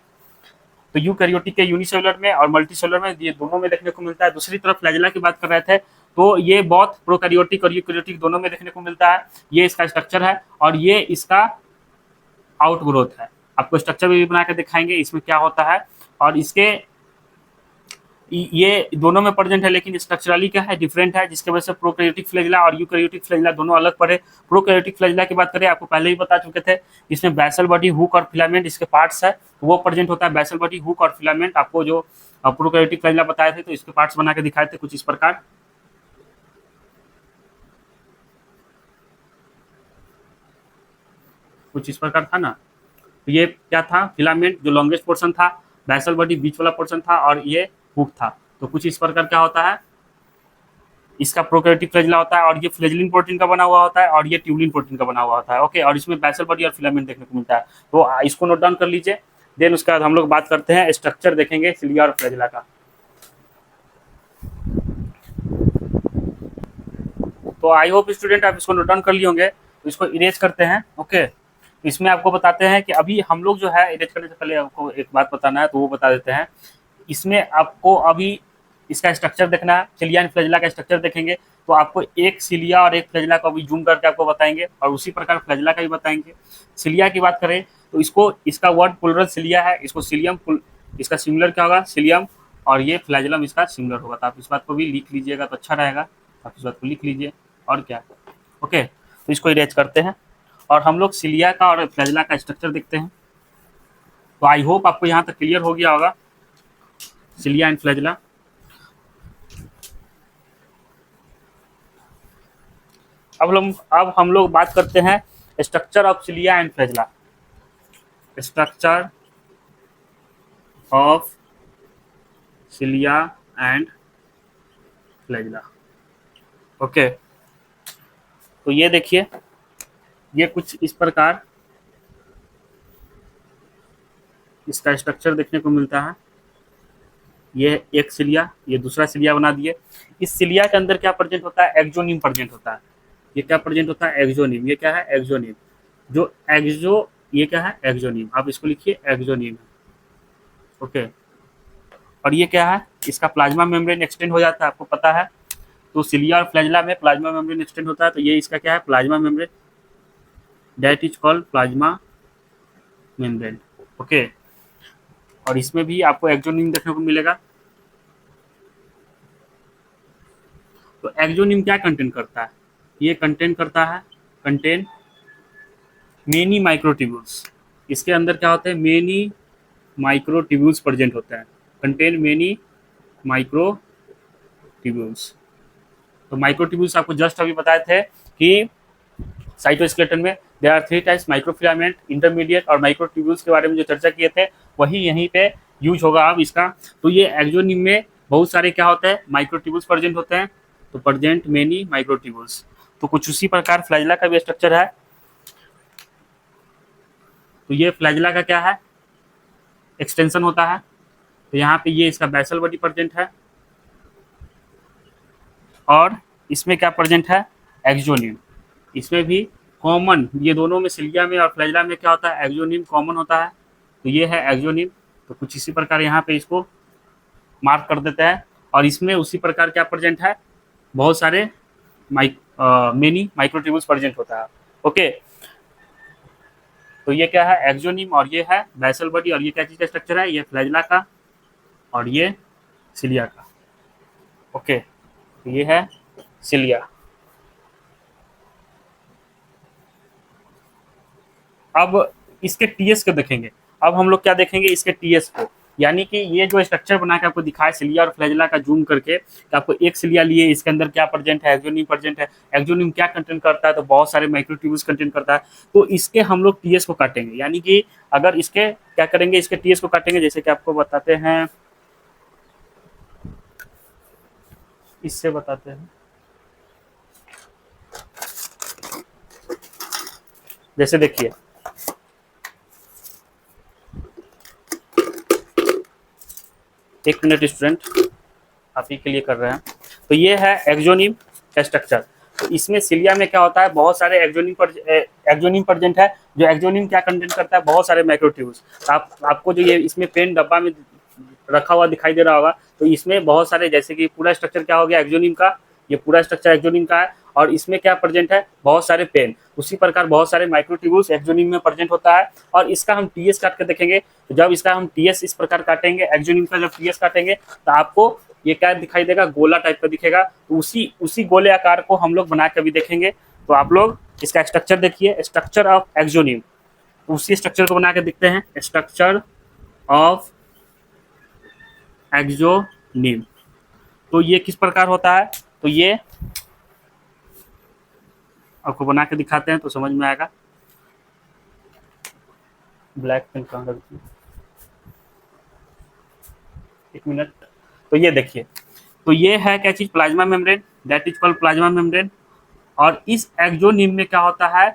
तो यूकैरियोटिक के यूनिसेलुलर में और मल्टीसेलुलर में, ये दोनों में देखने को मिलता है। दूसरी तरफ फ्लैजेला की बात कर रहे थे, तो ये बहुत प्रोकैरियोटिक और यूकैरियोटिक दोनों में देखने को मिलता है। ये इसका स्ट्रक्चर है और ये इसका आउटग्रोथ है। आपको स्ट्रक्चर भी बना के दिखाएंगे इसमें क्या होता है, और इसके ये दोनों में प्रेजेंट है, लेकिन स्ट्रक्चरली क्या है, डिफरेंट है, जिसकी वजह से प्रोकैरियोटिक फ्लैजेला और यूकैरियोटिक फ्लैजेला दोनों अलग पड़े। प्रोकैरियोटिक फ्लैजेला की बात करें, आपको पहले ही बता चुके थे, इसमें बेसल बॉडी, हुक और फिलामेंट इसके पार्ट्स है, तो वो प्रेजेंट होता है। बेसल बॉडी, हुक और फिलामेंट आपको जो प्रोकैरियोटिक फ्लैजेला बताए थे, तो इसके पार्ट्स बना के दिखाए थे कुछ इस प्रकार। कुछ इस प्रकार था ना, तो ये क्या था, फिलामेंट जो लॉन्गेस्ट पोर्शन था, बेसल बॉडी बीच वाला पोर्शन था, और ये हुक था। तो कुछ इस प्रकार क्या होता है, इसका प्रोकैरियोटिक फ्लैजेला होता है, और ये फ्लैजेलिन प्रोटीन का बना हुआ होता है, और ये ट्यूबुलिन प्रोटीन का बना हुआ होता है। ओके, और इसमें बेसल बॉडी और फिलामेंट देखने को मिलता है। तो इसको नोट डाउन कर लीजिए। देन उसके बाद हम लोग बात करते हैं, स्ट्रक्चर देखेंगे सिलिया और फ्लैजेला का। तो आई होप स्टूडेंट आप इसको नोट डाउन कर लिए होंगे, तो इसको इरेज करते हैं। ओके, इसमें आपको बताते हैं कि अभी हम लोग जो है, इरेज करने से पहले आपको एक बात बताना है, तो वो बता देते हैं। इसमें आपको अभी इसका स्ट्रक्चर देखना है, सिलिया एंड फ्लैजेला का स्ट्रक्चर देखेंगे, तो आपको एक सिलिया और एक फ्लैजेला को अभी जूम करके आपको बताएंगे, और उसी प्रकार फ्लैजेला का भी बताएंगे। सिलिया की बात करें तो इसको, इसका वर्ड पुलरल सिलिया है, इसको सिलियम, इसका सिमिलर क्या होगा, सिलियम, और ये फ्लैजेलम इसका सिमिलर होगा। तो आप इस बात को भी लिख लीजिएगा तो अच्छा रहेगा, आप इस बात को लिख लीजिए। और क्या, ओके, तो इसको इरेज करते हैं और हम लोग सिलिया का और फ्लैजेला का स्ट्रक्चर देखते हैं। तो आई होप आपको यहाँ तक क्लियर हो गया होगा सिलिया एंड फ्लैजेला। अब हम लोग बात करते हैं structure of cilia and flagella. Structure of cilia and flagella. Okay, तो ये देखिए, ये कुछ इस प्रकार इसका स्ट्रक्चर देखने को मिलता है। ये एक सिलिया, ये दूसरा सिलिया बना दिए। इस सिलिया के अंदर क्या प्रेजेंट होता है, एक्सोनिम प्रेजेंट होता है। ये क्या प्रेजेंट होता है, एक्सोनिम। ये क्या है, एक्सोनिम। जो एक्सो, ये क्या है, एक्सोनिम। आप इसको लिखिए, एक्सोनिम। ओके, और ये क्या है, इसका प्लाज्मा मेम्ब्रेन एक्सटेंड हो जाता है, आपको पता है। तो सिलिया और फ्लैजेला में प्लाज्मा मेम्ब्रेन एक्सटेंड होता है, तो ये इसका क्या है, plasma membrane, that is called plasma membrane. Okay, और इसमें भी आपको एक्सोनिम देखने को मिलेगा। तो एक्सोनिम क्या कंटेन करता है, ये कंटेन करता है, कंटेन मेनी माइक्रोट्यूब्यूल्स। इसके अंदर क्या होते हैं, मेनी माइक्रोट्यूब्यूल्स प्रेजेंट होते हैं, कंटेन मेनी माइक्रोट्यूब्यूल्स। तो माइक्रोट्यूब्यूल्स आपको जस्ट अभी बताए थे कि साइटोस्केलेटन में there are 3 types, microfilament, intermediate और माइक्रोट्यूब्यूल्स के बारे में जो चर्चा किए थे, वही यहीं पे यूज होगा अब इसका। तो ये एक्सोनिम में बहुत सारे क्या होते हैं, माइक्रोट्यूब्यूल्स प्रेजेंट होते हैं, तो प्रेजेंट मेनी माइक्रोट्यूब्यूल्स। तो कुछ उसी प्रकार फ्लैजेला का भी स्ट्रक्चर है। तो ये फ्लैजेला का क्या है, एक्सटेंशन होता है। तो यहाँ पे ये इसका बेसल बॉडी प्रेजेंट है, और इसमें क्या प्रेजेंट है, एक्सोनिम। इसमें भी कॉमन, ये दोनों में, सिलिया में और फ्लैजेला में क्या होता है, एक्सोनिम कॉमन होता है। तो ये है एक्सोनिम। तो कुछ इसी प्रकार यहाँ पे इसको मार्क कर देते हैं, और इसमें उसी प्रकार क्या प्रेजेंट है, बहुत सारे मेनी माइक्रोट्यूब्यूल्स प्रेजेंट होता है। ओके, तो ये क्या है, एक्सोनिम, और ये है बेसल बॉडी, और ये क्या चीज का स्ट्रक्चर है, ये फ्लैजेला का और ये सिलिया का। ओके, तो ये है सिलिया। अब इसके टीएस को देखेंगे। अब हम लोग क्या देखेंगे, इसके टीएस को, यानी कि ये जो स्ट्रक्चर बना के आपको दिखाया सिलिया और फ्लैजेला का जूम करके, कि आपको एक सिलिया लिए, इसके अंदर क्या प्रेजेंट है, एक्सोनिम प्रेजेंट है। एक्सोनिम क्या कंटेंट करता है, तो बहुत सारे माइक्रोट्यूब्यूल्स कंटेंट करता है। तो इसके हम लोग टीएस को काटेंगे, यानी कि अगर इसके क्या करेंगे, इसके टीएस को काटेंगे, जैसे कि आपको बताते हैं, इससे बताते हैं। जैसे देखिए, एक मिनट स्टूडेंट, आप ही के लिए कर रहे हैं। तो ये है एक्सोनिम का स्ट्रक्चर। तो इसमें सिलिया में क्या होता है, बहुत सारे एक्सोनिम प्रेजेंट है। जो एक्सोनिम क्या कंटेंट करता है, बहुत सारे माइक्रोट्यूब्यूल्स। आपको जो ये इसमें पेन डब्बा में रखा हुआ दिखाई दे रहा होगा, तो इसमें बहुत सारे, जैसे कि पूरा स्ट्रक्चर क्या हो गया एक्सोनिम का, ये पूरा स्ट्रक्चर एक्सोनिम का है, और इसमें क्या प्रेजेंट है, बहुत सारे पेन। उसी प्रकार बहुत सारे माइक्रोट्यूब्यूल्स एक्सोनिम में प्रेजेंट होता है। और इसका हम टीएस काट के देखेंगे। तो जब इसका हम टीएस इस प्रकार काटेंगे, एक्सोनिम का जब टीएस काटेंगे, तो आपको ये क्या दिखाई देगा, गोला टाइप का दिखेगा। तो उसी गोले आकार को हम लोग बना के भी देखेंगे। तो आप लोग इसका स्ट्रक्चर देखिए, स्ट्रक्चर ऑफ एक्सोनिम। उसी स्ट्रक्चर को बना के दिखते हैं, स्ट्रक्चर ऑफ एक्सोनिम। तो ये किस प्रकार होता है, तो ये आपको बना के दिखाते हैं तो समझ में आएगा। ब्लैक पेन कहाँ रख दिया, एक मिनट। तो ये देखिए, तो ये है क्या चीज, plasma membrane, that is called plasma membrane. और इस एक्सोनिम में क्या होता है,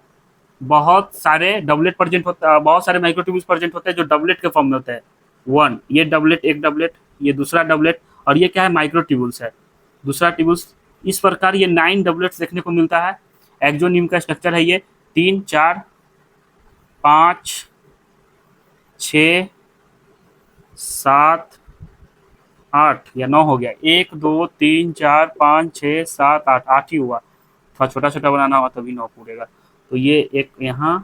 बहुत सारे डबलेट प्रेजेंट होता है, बहुत सारे माइक्रोट्यूब्यूल्स प्रेजेंट होते हैं जो डबलेट के फॉर्म में होते हैं। वन, ये डबलेट, एक डबलेट, ये दूसरा डबलेट, और ये क्या है, माइक्रोट्यूब्यूल्स है, दूसरा ट्यूब्यूल्स। इस प्रकार ये 9 डबलेट्स देखने को मिलता है। एक्सोनिम का स्ट्रक्चर है ये 3, 4, 5, 6, 7, 8 या 9 हो गया। 1, 2, 3, 4, 5, 6, 7, 8, 8 ही हुआ। थोड़ा छोटा छोटा बनाना होगा तभी 9 पूरेगा। तो ये एक यहाँ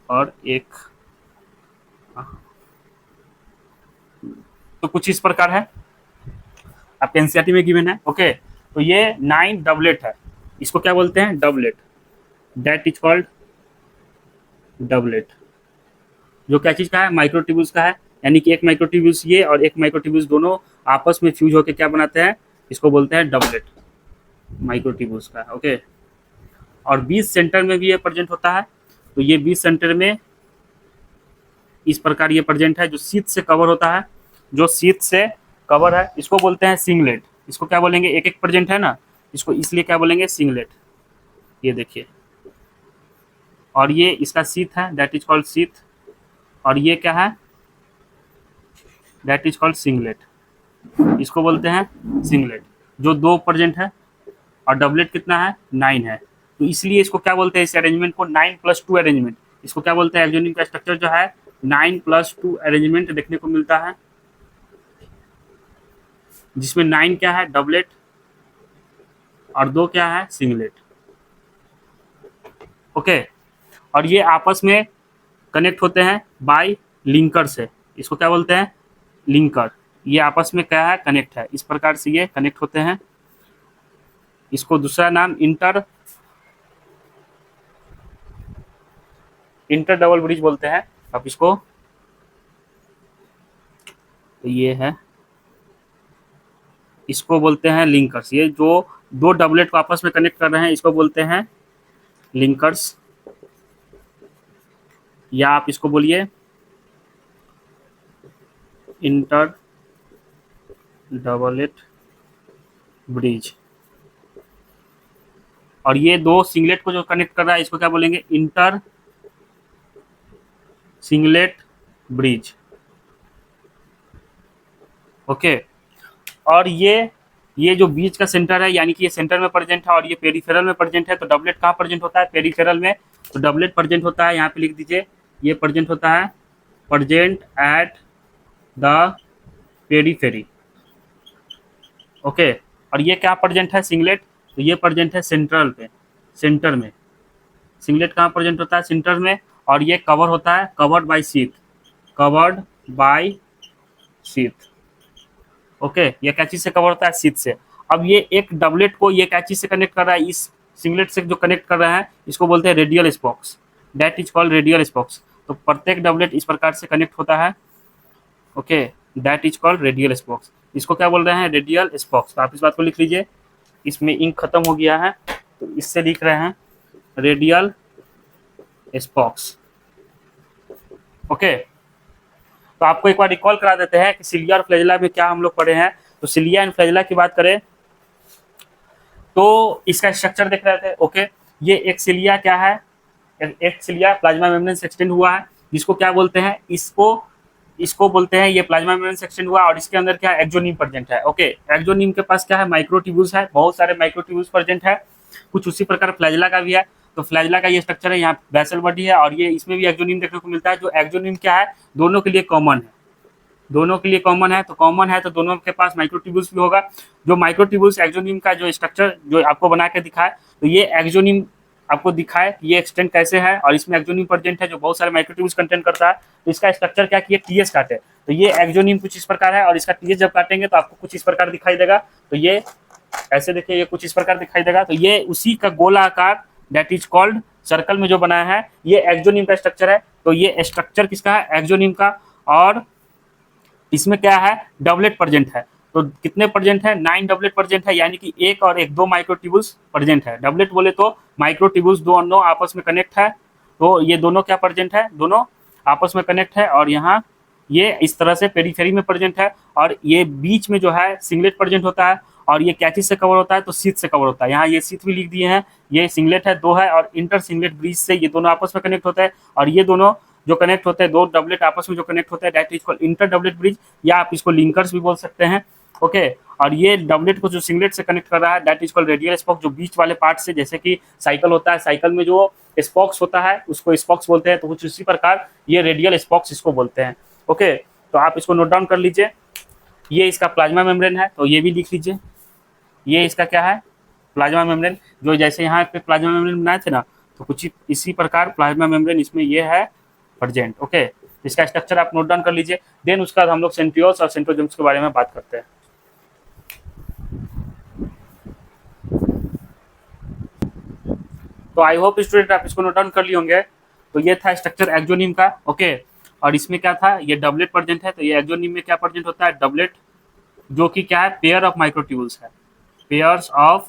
और एक, तो कुछ इस प्रकार है, आपके एनसीईआरटी में गिवन है। ओके, तो ये 9 डबलेट है, इसको क्या बोलते हैं, doublet, that is called doublet. जो क्या चीज का है, माइक्रोट्यूब्यूल्स का है। यानी कि एक माइक्रोट्यूब्यूल्स ये और एक माइक्रोट्यूब्यूल्स दोनों आपस में फ्यूज होकर क्या बनाते हैं, इसको बोलते हैं डबलेट, माइक्रोट्यूब्यूल्स का। ओके, और 20 सेंटर में भी ये प्रेजेंट होता है। तो ये 20 सेंटर में इस प्रकार ये प्रेजेंट है, जो शीथ से कवर होता है, जो शीथ से कवर है, इसको बोलते हैं सिंगलेट। इसको क्या बोलेंगे, एक एक प्रेजेंट है ना, इसको इसलिए क्या बोलेंगे, सिंगलेट। ये देखिए, और ये इसका शीथ है, दैट इज कॉल्ड शीथ। और ये क्या है, दैट इज कॉल्ड सिंगलेट, इसको बोलते हैं सिंगलेट। जो 2 प्रेजेंट है, और डबलेट कितना है, 9 है। तो इसलिए इसको क्या बोलते हैं, इस अरेंजमेंट को 9+2 अरेंजमेंट। इसको क्या बोलते हैं, एक्सोनिम का स्ट्रक्चर जो है 9+2 अरेंजमेंट देखने को मिलता है, जिसमें 9 क्या है, डबलेट, और 2 क्या है, सिंगलेट। ओके, और ये आपस में कनेक्ट होते हैं बाय लिंकर से। इसको क्या बोलते हैं, लिंकर। ये आपस में क्या है, कनेक्ट है, इस प्रकार से ये कनेक्ट होते हैं। इसको दूसरा नाम इंटर डबल ब्रिज बोलते हैं आप इसको। तो ये है, इसको बोलते हैं लिंकर्स। ये जो 2 डबलेट को आपस में कनेक्ट कर रहे हैं, इसको बोलते हैं लिंकर्स, या आप इसको बोलिए इंटर डबलेट ब्रिज। और ये 2 सिंगलेट को जो कनेक्ट कर रहा है, इसको क्या बोलेंगे, इंटर सिंगलेट ब्रिज। ओके, और ये जो बीच का सेंटर है, यानी कि ये सेंटर में प्रेजेंट है, और ये पेरिफेरल में प्रेजेंट है। तो डबलेट कहाँ प्रेजेंट होता है, पेरिफेरल में। तो डबलेट प्रेजेंट होता है, यहाँ पे लिख दीजिए, ये प्रेजेंट होता है, present at the periphery. Okay, और ये क्या प्रेजेंट है, सिंगलेट। तो ये प्रेजेंट है सेंट्रल पे, सेंटर में। सिंगलेट कहाँ प्रेजेंट होता है, सेंटर में। और ये कवर होता है, covered by sheath, covered by sheath. Okay, ये क्या चीज से कवर होता है, शीथ से। अब ये एक डबलेट को ये क्या चीज से कनेक्ट कर रहा है, इस सिंगलेट से जो कनेक्ट कर रहा है, इसको बोलते हैं radial spokes, that is called radial spokes. तो प्रत्येक डबलेट इस प्रकार से कनेक्ट होता है। Okay, that is called radial spokes. इसको क्या बोल रहे हैं, रेडियल स्पोक्स। तो आप इस बात को लिख लीजिए, इसमें इंक खत्म हो गया है, तो इससे लिख रहे हैं रेडियल स्पोक्स। ओके, तो आपको एक बार रिकॉल करा देते हैं कि सिलिया और फ्लैजेला में क्या हम लोग पढ़े हैं। तो सिलिया एंड फ्लैजेला की बात करें तो इसका स्ट्रक्चर देख रहे थे। ओके, ये एक सिलिया क्या है, एक सिलिया प्लाज्मा मेम्ब्रेन से एक्सटेंड हुआ है, जिसको क्या बोलते हैं, इसको इसको बोलते हैं, ये प्लाज्मा मेम्ब्रेन सेक्शन हुआ। और इसके अंदर क्या है, एक्सोनिम प्रेजेंट है। ओके, एक्सोनिम के पास क्या है, माइक्रोट्यूब्यूल्स है, बहुत सारे माइक्रोट्यूब्यूल्स प्रेजेंट है। कुछ उसी प्रकार फ्लैजिला का भी है। तो फ्लैजिला का ये स्ट्रक्चर है, यहाँ बेसल बॉडी है और ये इसमें भी एक्सोनिम देखने को मिलता है। जो एक्सोनिम क्या है, दोनों के लिए कॉमन है, दोनों के लिए कॉमन है। तो कॉमन है तो दोनों के पास माइक्रोट्यूब्यूल्स भी होगा। जो माइक्रोट्यूब्यूल्स एक्सोनिम का जो स्ट्रक्चर जो आपको बना के दिखाए, तो ये एक्सोनिम आपको दिखाए कि ये एक्सटेंड कैसे है और इसमें एक्सोनिम प्रेजेंट है जो बहुत सारे माइक्रोट्यूब्यूल्स कंटेंट करता है। तो इसका स्ट्रक्चर क्या कि ये टीएस काटे, तो ये एक्सोनिम कुछ इस प्रकार है और इसका टीएस जब काटेंगे तो आपको कुछ इस प्रकार दिखाई देगा। तो ये ऐसे देखिए, ये कुछ इस प्रकार दिखाई देगा। तो ये उसी का गोला आकार दैट इज कॉल्ड सर्कल में जो बनाया है, ये एक्सोनिम का स्ट्रक्चर है। तो ये स्ट्रक्चर किसका है, एक्सोनिम का। और इसमें क्या है, डबलेट प्रेजेंट है। तो कितने प्रेजेंट है, 9 डबलेट प्रेजेंट है, यानी कि एक और एक 2 माइक्रोट्यूब्यूल्स प्रेजेंट है। डबलेट बोले तो माइक्रोट्यूब्यूल्स दोनों आपस में कनेक्ट है। तो ये दोनों क्या प्रेजेंट है, दोनों आपस में कनेक्ट है। और यहाँ ये इस तरह से पेरीफेरी में प्रेजेंट है। और ये बीच में जो है सिंगलेट प्रेजेंट होता है और ये क्या चीज से कवर होता है, तो शीथ से कवर होता है। यहाँ ये शीथ भी लिख दिए हैं, ये सिंगलेट है 2 है और इंटर सिंगलेट ब्रिज से ये दोनों आपस में कनेक्ट होता है। और ये दोनों जो कनेक्ट होते हैं, 2 डबलेट आपस में जो कनेक्ट होते हैं, that is called inter doublet bridge, या आप इसको लिंकर्स भी बोल सकते हैं। ओके, और ये डबलेट को जो सिंगलेट से कनेक्ट कर रहा है, that is called radial spoke, जो बीच वाले पार्ट से, जैसे कि साइकिल होता है, साइकिल में जो स्पॉक्स होता है उसको स्पॉक्स बोलते हैं। तो कुछ इसी प्रकार ये रेडियल स्पॉक्स इसको बोलते हैं। ओके, तो आप इसको नोट डाउन कर लीजिए। ये इसका प्लाज्मा मेम्ब्रेन है, तो ये भी लिख लीजिए। ये इसका क्या है, प्लाज्मा मेम्ब्रेन। जो जैसे यहाँ पे प्लाज्मा मेम्ब्रेन बनाए थे ना, तो कुछ इसी प्रकार प्लाज्मा मेम्ब्रेन इसमें ये है प्रेजेंट। ओके, इसका स्ट्रक्चर आप नोट डाउन कर लीजिए। देन उसके बाद हम लोग सेंट्रियोल्स और सेंट्रोजोम्स के बारे में बात करते हैं। तो आई होप स्टूडेंट आप इसको नोट डाउन कर लिए होंगे। तो ये था स्ट्रक्चर एक्सोनिम का। ओके, और इसमें क्या था, ये डबलेट प्रेजेंट है। तो ये एक्सोनिम में क्या प्रेजेंट होता है, डबलेट, जो कि क्या है, पेयर ऑफ माइक्रोट्यूब्यूल्स है। पेयर्स ऑफ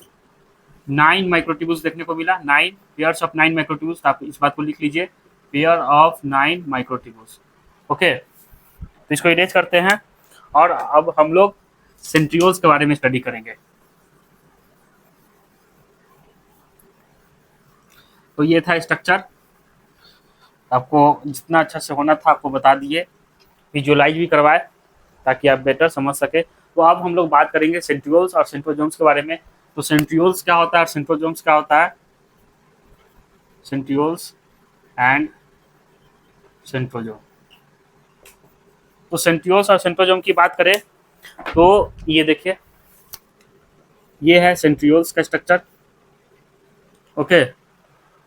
9 माइक्रोट्यूब्यूल्स देखने को मिला, 9 पेयर्स ऑफ 9 माइक्रोट्यूब्यूल्स। आप इस बात को लिख लीजिए, पेयर ऑफ 9 माइक्रोट्यूब्यूल्स। ओके, तो इसको इरेज करते हैं और अब हम लोग सेंट्रियोल्स के बारे में स्टडी करेंगे। तो ये था स्ट्रक्चर, आपको जितना अच्छा से होना था आपको बता दिए, विजुअलाइज भी करवाए ताकि आप बेटर समझ सके। तो अब हम लोग बात करेंगे सेंट्रियोल्स और सेंट्रोजोम्स के बारे में। तो सेंट्रियोल्स क्या होता है और सेंट्रोजोम्स क्या होता है, सेंट्रियोल्स एंड सेंट्रोजोम। तो सेंट्रियोल्स और सेंट्रोजोम की बात करें तो ये देखिए, ये है सेंट्रियोल्स का स्ट्रक्चर। ओके,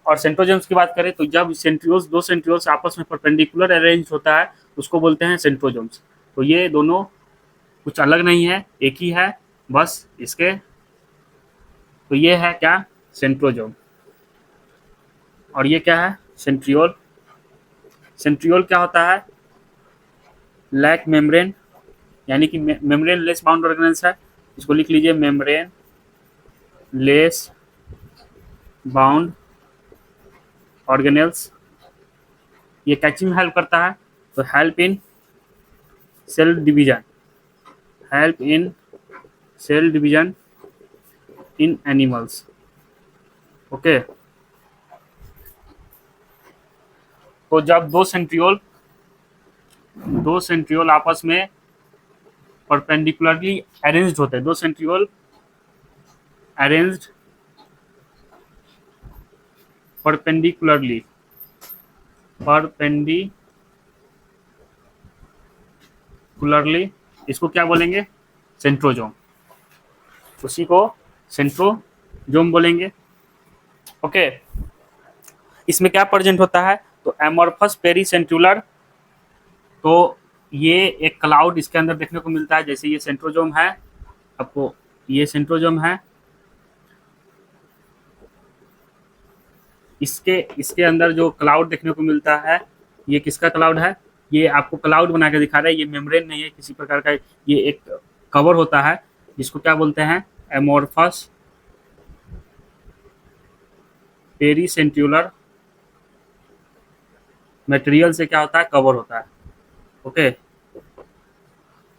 और सेंट्रोजोम्स की बात करें तो जब सेंट्रियोल्स, 2 सेंट्रियोल्स आपस में परपेंडिकुलर अरेंज होता है उसको बोलते हैं सेंट्रोजोम्स। तो ये दोनों कुछ अलग नहीं है, एक ही है बस इसके। तो ये है क्या, सेंट्रोजोम, और ये क्या है, सेंट्रियोल। सेंट्रियोल क्या होता है, लैक मेम्ब्रेन, यानी कि मेम्ब्रेन लेस बाउंड ऑर्गेनेल्स है। इसको लिख लीजिए, मेम्ब्रेन लेस बाउंड ऑर्गेनेल्स। ये क्या चीज में हेल्प करता है, तो help in cell division, help in cell division in animals. Okay, तो जब दो सेंट्रियोल आपस में परपेंडिकुलरली अरेंज्ड होते हैं, 2 सेंट्रियोल अरेंज्ड परपेंडिकुलरली, इसको क्या बोलेंगे, सेंट्रोजोम। उसी को सेंट्रोजोम बोलेंगे। ओके, इसमें क्या प्रेजेंट होता है, तो एमॉर्फस पेरीसेंट्रुलर। तो ये एक क्लाउड इसके अंदर देखने को मिलता है। जैसे ये सेंट्रोजोम है, आपको ये सेंट्रोजोम है, इसके अंदर जो क्लाउड देखने को मिलता है, ये किसका क्लाउड है, ये आपको क्लाउड बना के दिखा रहा है। ये मेम्ब्रेन नहीं है किसी प्रकार का, ये एक कवर होता है जिसको क्या बोलते हैं, एमॉर्फस पेरीसेंट्रुलर मटेरियल से क्या होता है, कवर होता है। ओके,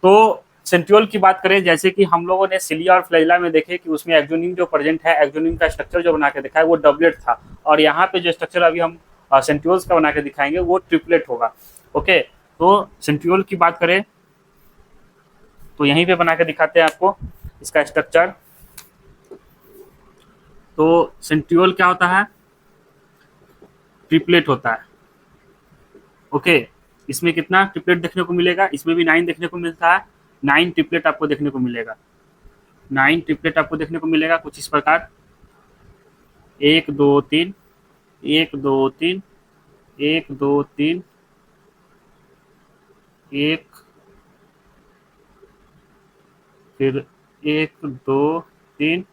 तो सेंट्रियोल की बात करें, जैसे कि हम लोगों ने सिलिया और फ्लैजिला में देखे कि उसमें एक्सोनिम जो प्रेजेंट है, एक्सोनिम का स्ट्रक्चर जो बना के दिखा है वो डबलेट था। और यहाँ पे जो स्ट्रक्चर अभी हम सेंट्रियोल्स का बना के दिखाएंगे वो ट्रिपलेट होगा। ओके, तो सेंट्रियोल की बात करें तो यहीं पे बना के दिखाते हैं आपको इसका स्ट्रक्चर। तो सेंट्रियोल क्या होता है, ट्रिपलेट होता है। ओके, इसमें कितना ट्रिपलेट देखने को मिलेगा, इसमें भी 9 देखने को मिलता है। 9 ट्रिपलेट आपको देखने को मिलेगा। 9 ट्रिपलेट आपको देखने को मिलेगा कुछ इस प्रकार, 1 2 3, 1 2 3, 1 2 3, 1, फिर 1 2 3,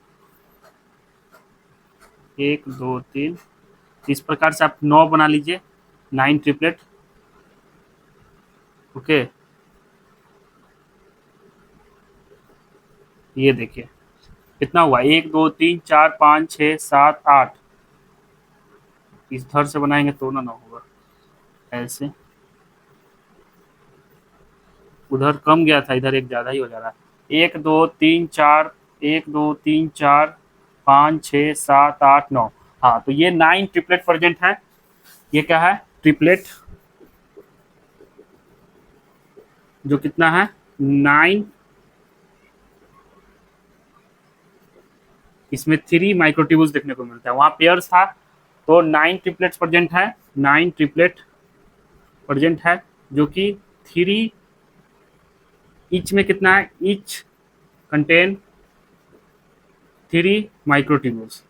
1 2 3, इस प्रकार से आप 9 बना लीजिए, 9 ट्रिपलेट। ओके, ये देखिए कितना हुआ, 1 2 3 4 5 6 7 8, इधर से बनाएंगे तो ना होगा ऐसे, उधर कम गया था, इधर एक ज़्यादा ही हो जा रहा है। 1 2 3 4, 1 2 3 4 5 6 7 8 9, हाँ तो ये 9 ट्रिपलेट प्रेजेंट है। ये क्या है, ट्रिपलेट, जो कितना है 9, इसमें 3 माइक्रोट्यूब्यूल्स देखने को मिलता है, वहाँ पेयर्स था तो 9 ट्रिपलेट्स प्रेजेंट है। 9 ट्रिपलेट प्रेजेंट है जो कि 3 ईच में कितना है, ईच कंटेन 3 माइक्रोट्यूब्यूल्स,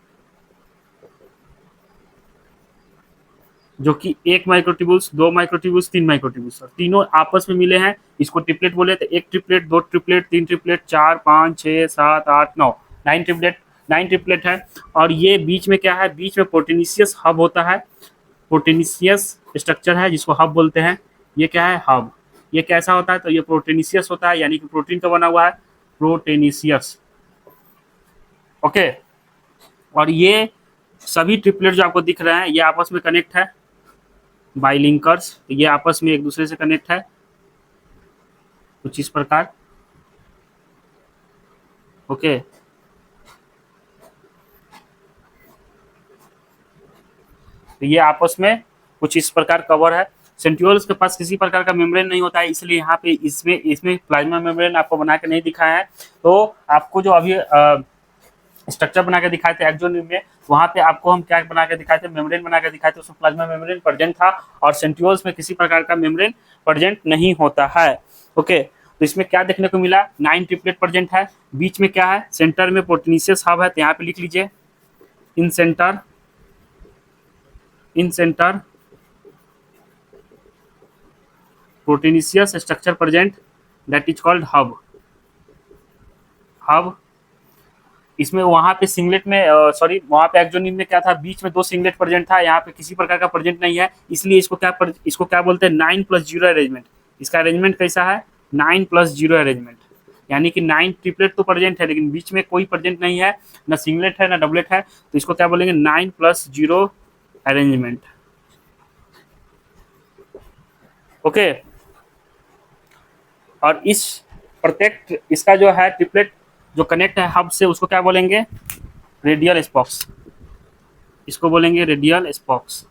जो कि 1 माइक्रोट्यूब्यूल्स, 2 माइक्रोट्यूब्यूल्स, 3 माइक्रोट्यूब्यूल्स, और तीनों आपस में मिले हैं, इसको ट्रिपलेट बोले। तो 1 triplet, 2 triplet, 3 triplet, 4 5 6 7 8 9, 9 triplet, 9 triplet है। और ये बीच में क्या है, बीच में प्रोटीनिशियस हब होता है, प्रोटीनिशियस स्ट्रक्चर है जिसको हब बोलते हैं। ये क्या है, हब। ये कैसा होता है, तो ये प्रोटीनिशियस होता है, यानी कि प्रोटीन का बना हुआ है, प्रोटीनिशियस। ओके, और ये सभी ट्रिपलेट जो आपको दिख रहे हैं ये आपस में कनेक्ट है बाई लिंकर्स, ये आपस में एक दूसरे से कनेक्ट है कुछ इस प्रकार। ओके, तो ये आपस में कुछ इस प्रकार कवर है। सेंट्रियोल्स के पास किसी प्रकार का मेम्ब्रेन नहीं होता है, इसलिए यहाँ पे इसमें इसमें प्लाज्मा मेम्ब्रेन आपको बना के नहीं दिखाया है। तो आपको जो अभी स्ट्रक्चर बना के दिखाए थे एक्सोनिम में, वहाँ पे आपको हम क्या बना के दिखाए थे, मेम्ब्रेन बना के दिखाए थे, उसमें प्लाज्मा मेम्ब्रेन प्रेजेंट था, और सेंट्रियोल्स में किसी प्रकार का मेम्ब्रेन प्रेजेंट नहीं होता है। ओके, तो इसमें क्या देखने को मिला, 9 ट्रिपलेट प्रेजेंट है। बीच में क्या है, सेंटर में प्रोटीनिशियस हब है, तो यहाँ पे लिख लीजिए in centre, in centre proteinaceous structure present, that is called hub. Hub, इसमें वहाँ पे सिंगलेट में सॉरी वहाँ पे एक्सोनिम में क्या था, बीच में 2 सिंगलेट प्रेजेंट था, यहाँ पे किसी प्रकार का प्रेजेंट नहीं है, इसलिए इसको क्या बोलते हैं, 9+0 अरेंजमेंट। इसका अरेंजमेंट कैसा है, 9+0 अरेंजमेंट, यानी कि 9 ट्रिपलेट तो प्रेजेंट है लेकिन बीच में कोई प्रेजेंट नहीं है, ना सिंगलेट है ना डबलेट है, तो इसको क्या बोलेंगे, 9+0 अरेंजमेंट। ओके, और इस प्रत्येक इसका जो है ट्रिपलेट जो कनेक्ट है हब से, उसको क्या बोलेंगे, रेडियल स्पॉक्स, इसको बोलेंगे रेडियल स्पॉक्स।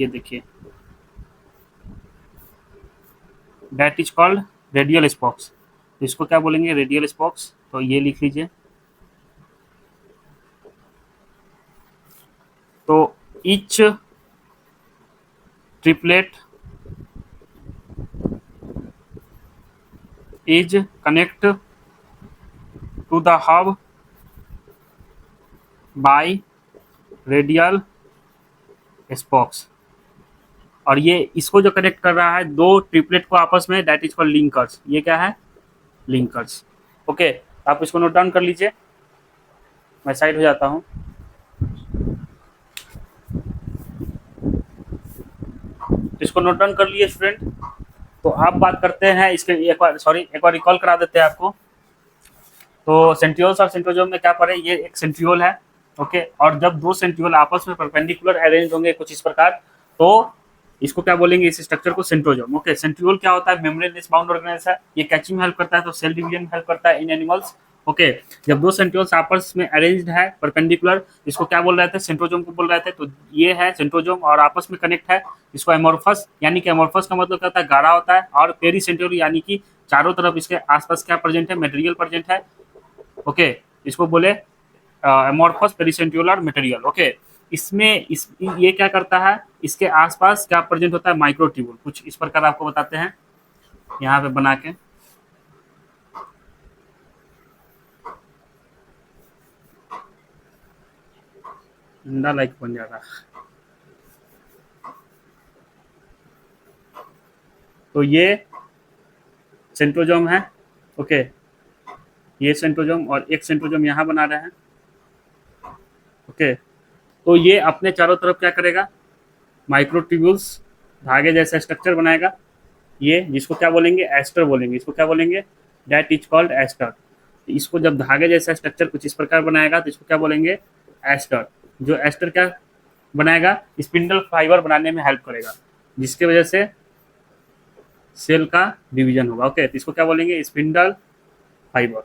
ये देखिए दैट इज कॉल्ड रेडियल स्पॉक्स, तो इसको क्या बोलेंगे, रेडियल स्पॉक्स, तो ये लिख लीजिए। तो each triplet is connect to the hub by radial spokes, और ये इसको जो कनेक्ट कर रहा है 2 ट्रिपलेट को आपस में, दैट इज कॉल्ड लिंकर्स। ये क्या है, लिंकर्स। ओके, आप इसको नोट डाउन कर लीजिए, मैं साइड हो जाता हूँ। इसको नोट डाउन कर लिए स्टूडेंट। तो आप बात करते हैं इसके, एक बार रिकॉल करा देते हैं आपको। तो सेंट्रियोल्स और सेंट्रोजोम में क्या पड़े, ये एक सेंट्रियोल है। ओके, और जब 2 सेंट्रियोल आपस में परपेंडिकुलर अरेंज होंगे कुछ इस प्रकार, तो इसको क्या बोलेंगे, इस स्ट्रक्चर को सेंट्रोजोम। ओके, सेंट्रियोल क्या होता है, मेम्ब्रेन बाउंड ऑर्गेनेल्स है, ये कैचिंग में हेल्प करता है, तो सेल डिवीजन में हेल्प करता है इन एनिमल्स, ओके। जब दो सेंट्रियोल्स आपस में अरेंज्ड है परपेंडिकुलर, इसको क्या बोल रहे थे, सेंट्रोजोम को बोल रहे थे। तो ये है सेंट्रोजोम और आपस में कनेक्ट है, इसको एमोर्फस, यानी कि एमोर्फस का मतलब क्या होता है, गाढ़ा होता है। और पेरीसेंट्रियोल यानी कि चारों तरफ इसके आसपास क्या प्रेजेंट है, मटेरियल प्रेजेंट है। ओके, इसको बोले एमोर्फस पेरीसेंट्रियोलर मटेरियल। ओके, इसमें ये क्या करता है, इसके आसपास क्या प्रेजेंट होता है, माइक्रोट्यूबुल। कुछ इस प्रकार आपको बताते हैं यहाँ पे बना के। अंडा लाइक बन जाता है। तो ये सेंट्रोजोम है। ओके, ये सेंट्रोजोम और एक सेंट्रोजोम यहाँ बना रहे हैं। ओके, तो ये अपने चारों तरफ क्या करेगा, माइक्रोट्यूब्यूल्स धागे जैसा स्ट्रक्चर बनाएगा। ये जिसको क्या बोलेंगे, एस्टर बोलेंगे। इसको क्या बोलेंगे, दैट इज कॉल्ड एस्टर। इसको जब धागे जैसा स्ट्रक्चर कुछ इस प्रकार बनाएगा तो इसको क्या बोलेंगे, एस्टर। जो एस्टर क्या बनाएगा, स्पिंडल फाइबर बनाने में हेल्प करेगा, जिसकी वजह से सेल का डिवीजन होगा। ओके, तो इसको क्या बोलेंगे, spindle fibre,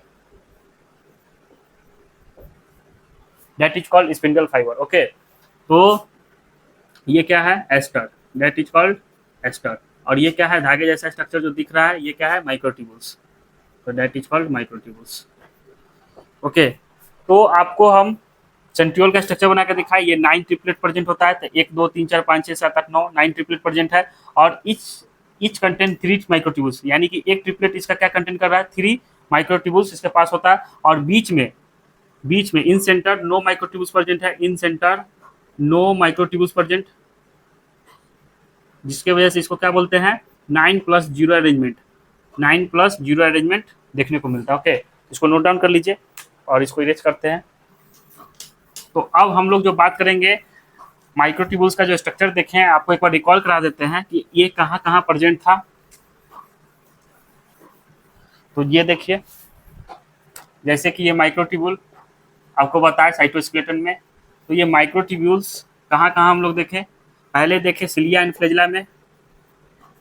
that is called spindle fibre. Okay, तो ये क्या है, aster, that is called aster. और ये क्या है, धागे जैसा स्ट्रक्चर जो दिख रहा है, ये क्या है, माइक्रोट्यूबुल्स। तो that is called microtubules. Okay, तो आपको हम सेंट्रियोल का स्ट्रक्चर बना के दिखाए। ये 9 ट्रिपलेट प्रेजेंट होता है। तो 1 2 3 4 5 6 7 8 9 9 ट्रिपलेट प्रेजेंट है। और इच कंटेंट 3 माइक्रोट्यूबुल्स, यानी कि एक ट्रिपलेट इसका क्या कंटेंट कर रहा है, 3 माइक्रोट्यूबुल्स इसके पास होता है। और बीच में इन सेंटर नो माइक्रोट्यूबुल्स प्रेजेंट है, इन सेंटर नो माइक्रोट्यूबुल्स प्रेजेंट, जिसके वजह से इसको क्या बोलते हैं, 9+0 अरेंजमेंट। 9+0 अरेंजमेंट देखने को मिलता है। ओके, इसको नोट डाउन कर लीजिए और इसको इरेज करते हैं। तो अब हम लोग जो बात करेंगे, माइक्रोट्यूबुल्स का जो स्ट्रक्चर देखें, आपको एक बार रिकॉल करा देते हैं कि ये कहाँ कहाँ प्रेजेंट था। तो ये देखिए, जैसे कि ये माइक्रोट्यूबुल आपको बताया साइटोस्केलेटन में। तो ये माइक्रोट्यूबुल्स कहाँ कहाँ हम लोग देखें, पहले देखे सिलिया एंड फ्लैजेला में।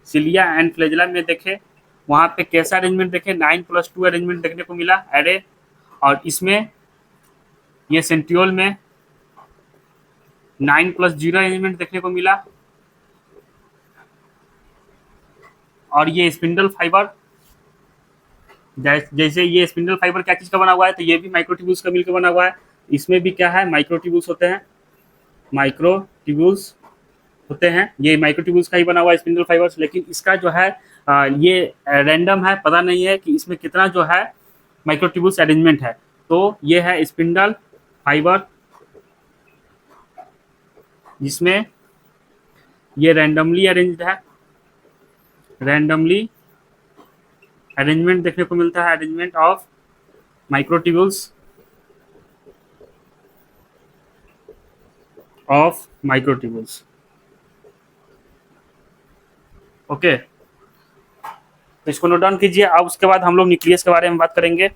सिलिया एंड फ्लैजेला में देखे, वहाँ पे कैसा अरेंजमेंट देखे, 9+2 अरेंजमेंट देखने को मिला एरे। और इसमें ये सेंट्रियोल में 9+0 अरेंजमेंट देखने को मिला। और ये स्पिंडल फाइबर, जैसे ये स्पिंडल फाइबर क्या चीज़ का बना हुआ है, तो ये भी माइक्रोट्यूबुल्स का मिलकर बना हुआ है। इसमें भी क्या है, माइक्रोट्यूबुल्स होते हैं, माइक्रोट्यूबुल्स होते हैं। ये माइक्रोट्यूबुल्स का ही बना हुआ है स्पिंडल फाइबर्स। लेकिन इसका जो है ये रैंडम है, पता नहीं है कि इसमें कितना जो है माइक्रोट्यूबुल्स अरेंजमेंट है। तो ये है स्पिंडल फाइबर, जिसमें ये रैंडमली अरेंज्ड है, रैंडमली अरेंजमेंट देखने को मिलता है, arrangement of microtubules of microtubules. Okay, तो इसको नोट डाउन कीजिए। अब उसके बाद हम लोग न्यूक्लियस के बारे में बात करेंगे।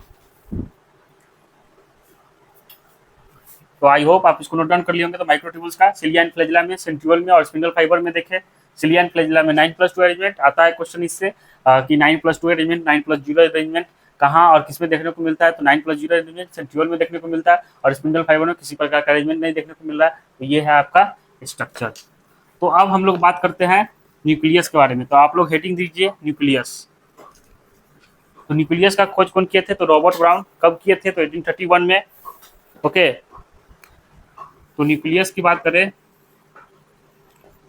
तो आई होप आप इसको नोट डाउन कर लिए होंगे। तो माइक्रोट्यूबुल्स का सिलिया एंड फ्लैजेला में, सेंट्रियोल में और स्पिंडल फाइबर में देखे। सिलिया एंड फ्लैजेला में 9+2 अरेंजमेंट आता है क्वेश्चन इससे कि 9+2 अरेंजमेंट, 9+0 अरेंजमेंट कहाँ और किसमें देखने को मिलता है। तो 9+0 अरेंजमेंट सेंट्रियोल में देखने को मिलता है और स्पिंडल फाइबर में किसी प्रकार का अरेंजमेंट नहीं देखने को मिल रहा है। तो ये है आपका स्ट्रक्चर। तो अब हम लोग बात करते हैं न्यूक्लियस के बारे में। तो आप लोग हेडिंग दीजिए न्यूक्लियस। तो न्यूक्लियस का खोज कौन किए थे, तो रॉबर्ट ब्राउन। कब किए थे, तो 1831 में। ओके, तो न्यूक्लियस की बात करें,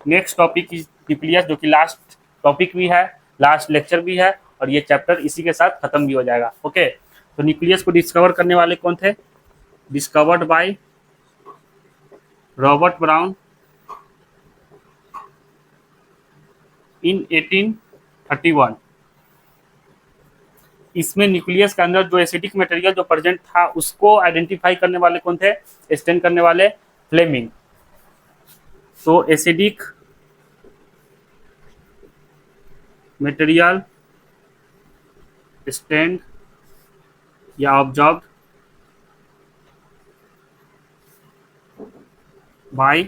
नेक्स्ट टॉपिक इज न्यूक्लियस, जो कि लास्ट टॉपिक भी है, लास्ट लेक्चर भी है, और ये चैप्टर इसी के साथ खत्म भी हो जाएगा। ओके, तो न्यूक्लियस को डिस्कवर करने वाले कौन थे, डिस्कवर्ड बाय रॉबर्ट ब्राउन इन 1831। इसमें न्यूक्लियस के अंदर जो एसिडिक मटेरियल जो प्रेजेंट था उसको आइडेंटिफाई करने वाले कौन थे, स्टैंड करने वाले फ्लेमिंग। तो एसिडिक मटेरियल स्टैंड या ऑब्जर्व बाय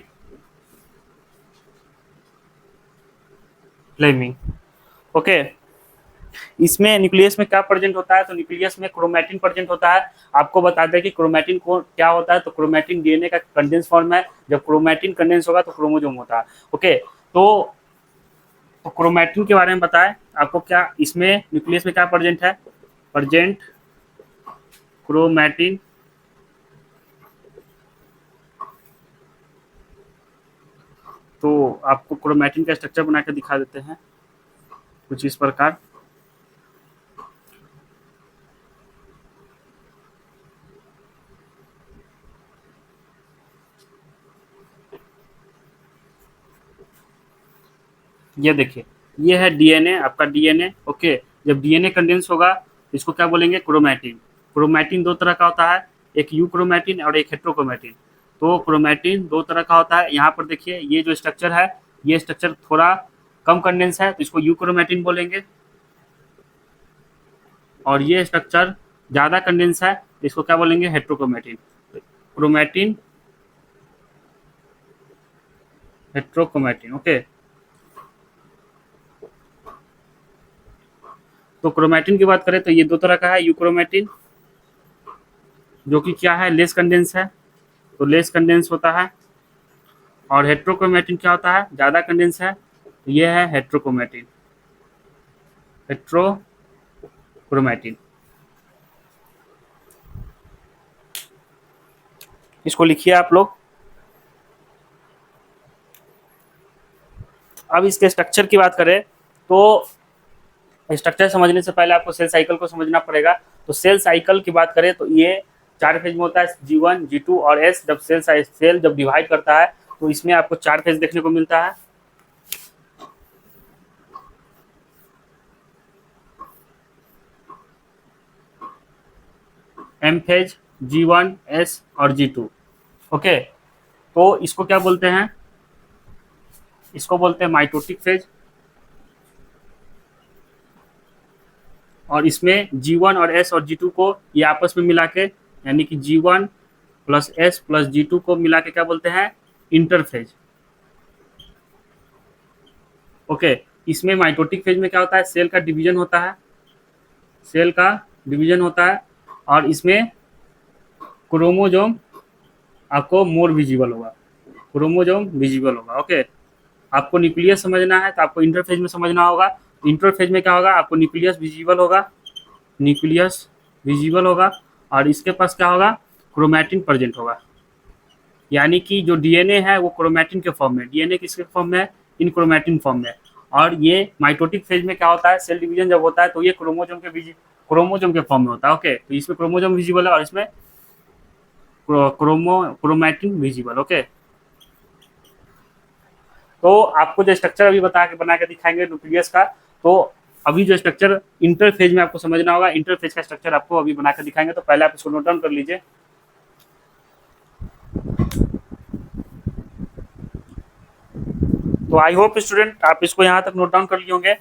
फ्लेमिंग। ओके, इसमें न्यूक्लियस में क्या प्रेजेंट होता है, तो न्यूक्लियस में क्रोमैटिन प्रेजेंट होता है। आपको बता दें कि क्रोमैटिन को क्या होता है, तो क्रोमैटिन डीएनए का कंडेंस फॉर्म है। जब क्रोमैटिन कंडेंस होगा तो क्रोमोजोम होता है। ओके, तो क्रोमैटिन के बारे में बताएं आपको, क्या इसमें न्यूक्लियस में क्या प्रेजेंट है, प्रेजेंट क्रोमैटिन। तो आपको क्रोमैटिन का स्ट्रक्चर बना के दिखा देते हैं कुछ इस प्रकार। ये देखिए, ये है डीएनए, आपका डीएनए। ओके, जब डीएनए कंडेंस होगा इसको क्या बोलेंगे, क्रोमैटिन। क्रोमैटिन दो तरह का होता है, एक यू क्रोमैटिन और एक हेट्रोक्रोमैटिन। तो क्रोमैटिन दो तरह का होता है। यहाँ पर देखिए, ये जो स्ट्रक्चर है, ये स्ट्रक्चर थोड़ा कम कंडेंस है तो इसको यू क्रोमैटिन बोलेंगे, और ये स्ट्रक्चर ज़्यादा कंडेंस है तो इसको क्या बोलेंगे, हेट्रोक्रोमैटिन। Chromatin, heterochromatin. ओके, तो क्रोमैटिन की बात करें तो ये दो तरह का है, यू क्रोमैटिन जो कि क्या है, लेस कंडेंस है, तो लेस कंडेंस होता है। और हेट्रोक्रोमैटिन क्या होता है, ज़्यादा कंडेंस है, तो ये है हेट्रोक्रोमैटिन, हेट्रोक्रोमैटिन। इसको लिखिए आप लोग। अब इसके स्ट्रक्चर की बात करें तो स्ट्रक्चर समझने से पहले आपको सेल साइकिल को समझना पड़ेगा। तो सेल साइकिल की बात करें तो ये 4 फेज में होता है, G1, G2 और S। जब सेल जब डिवाइड करता है तो इसमें आपको 4 फेज देखने को मिलता है। M फेज, G1, S और G2। ओके, तो इसको क्या बोलते हैं, इसको बोलते हैं माइटोटिक फेज। और इसमें G1 और S और G2 को ये आपस में मिला के, यानी कि G1 plus S plus G2 को मिला के क्या बोलते हैं, इंटरफेज। ओके, इसमें माइटोटिक फेज में क्या होता है, सेल का डिवीजन होता है, सेल का डिवीजन होता है। और इसमें क्रोमोजोम आपको मोर विजिबल होगा, क्रोमोजोम विजिबल होगा। ओके, आपको न्यूक्लियस समझना है तो आपको इंटरफेज में समझना होगा। इंटरफेज में क्या होगा, आपको न्यूक्लियस विजिबल होगा, न्यूक्लियस विजिबल होगा। और इसके पास क्या होगा, क्रोमैटिन प्रेजेंट होगा। यानी कि जो डीएनए है वो क्रोमैटिन के फॉर्म में, डीएनए किसके फॉर्म में है, इन क्रोमैटिन फॉर्म में। और ये माइटोटिक फेज में क्या होता है, सेल डिवीजन जब होता है तो ये क्रोमोजोम के फॉर्म में होता है। ओके, तो इसमें क्रोमोजोम विजिबल है और इसमें क्रोमैटिन विजिबल। ओके, तो आपको जो स्ट्रक्चर अभी बना के दिखाएंगे न्यूक्लियस का, तो अभी जो स्ट्रक्चर इंटरफेज में आपको समझना होगा, इंटरफेज का स्ट्रक्चर आपको अभी बना के दिखाएंगे। तो पहले आप इसको नोट डाउन कर लीजिए। तो आई होप स्टूडेंट आप इसको यहाँ तक नोट डाउन कर लिए होंगे।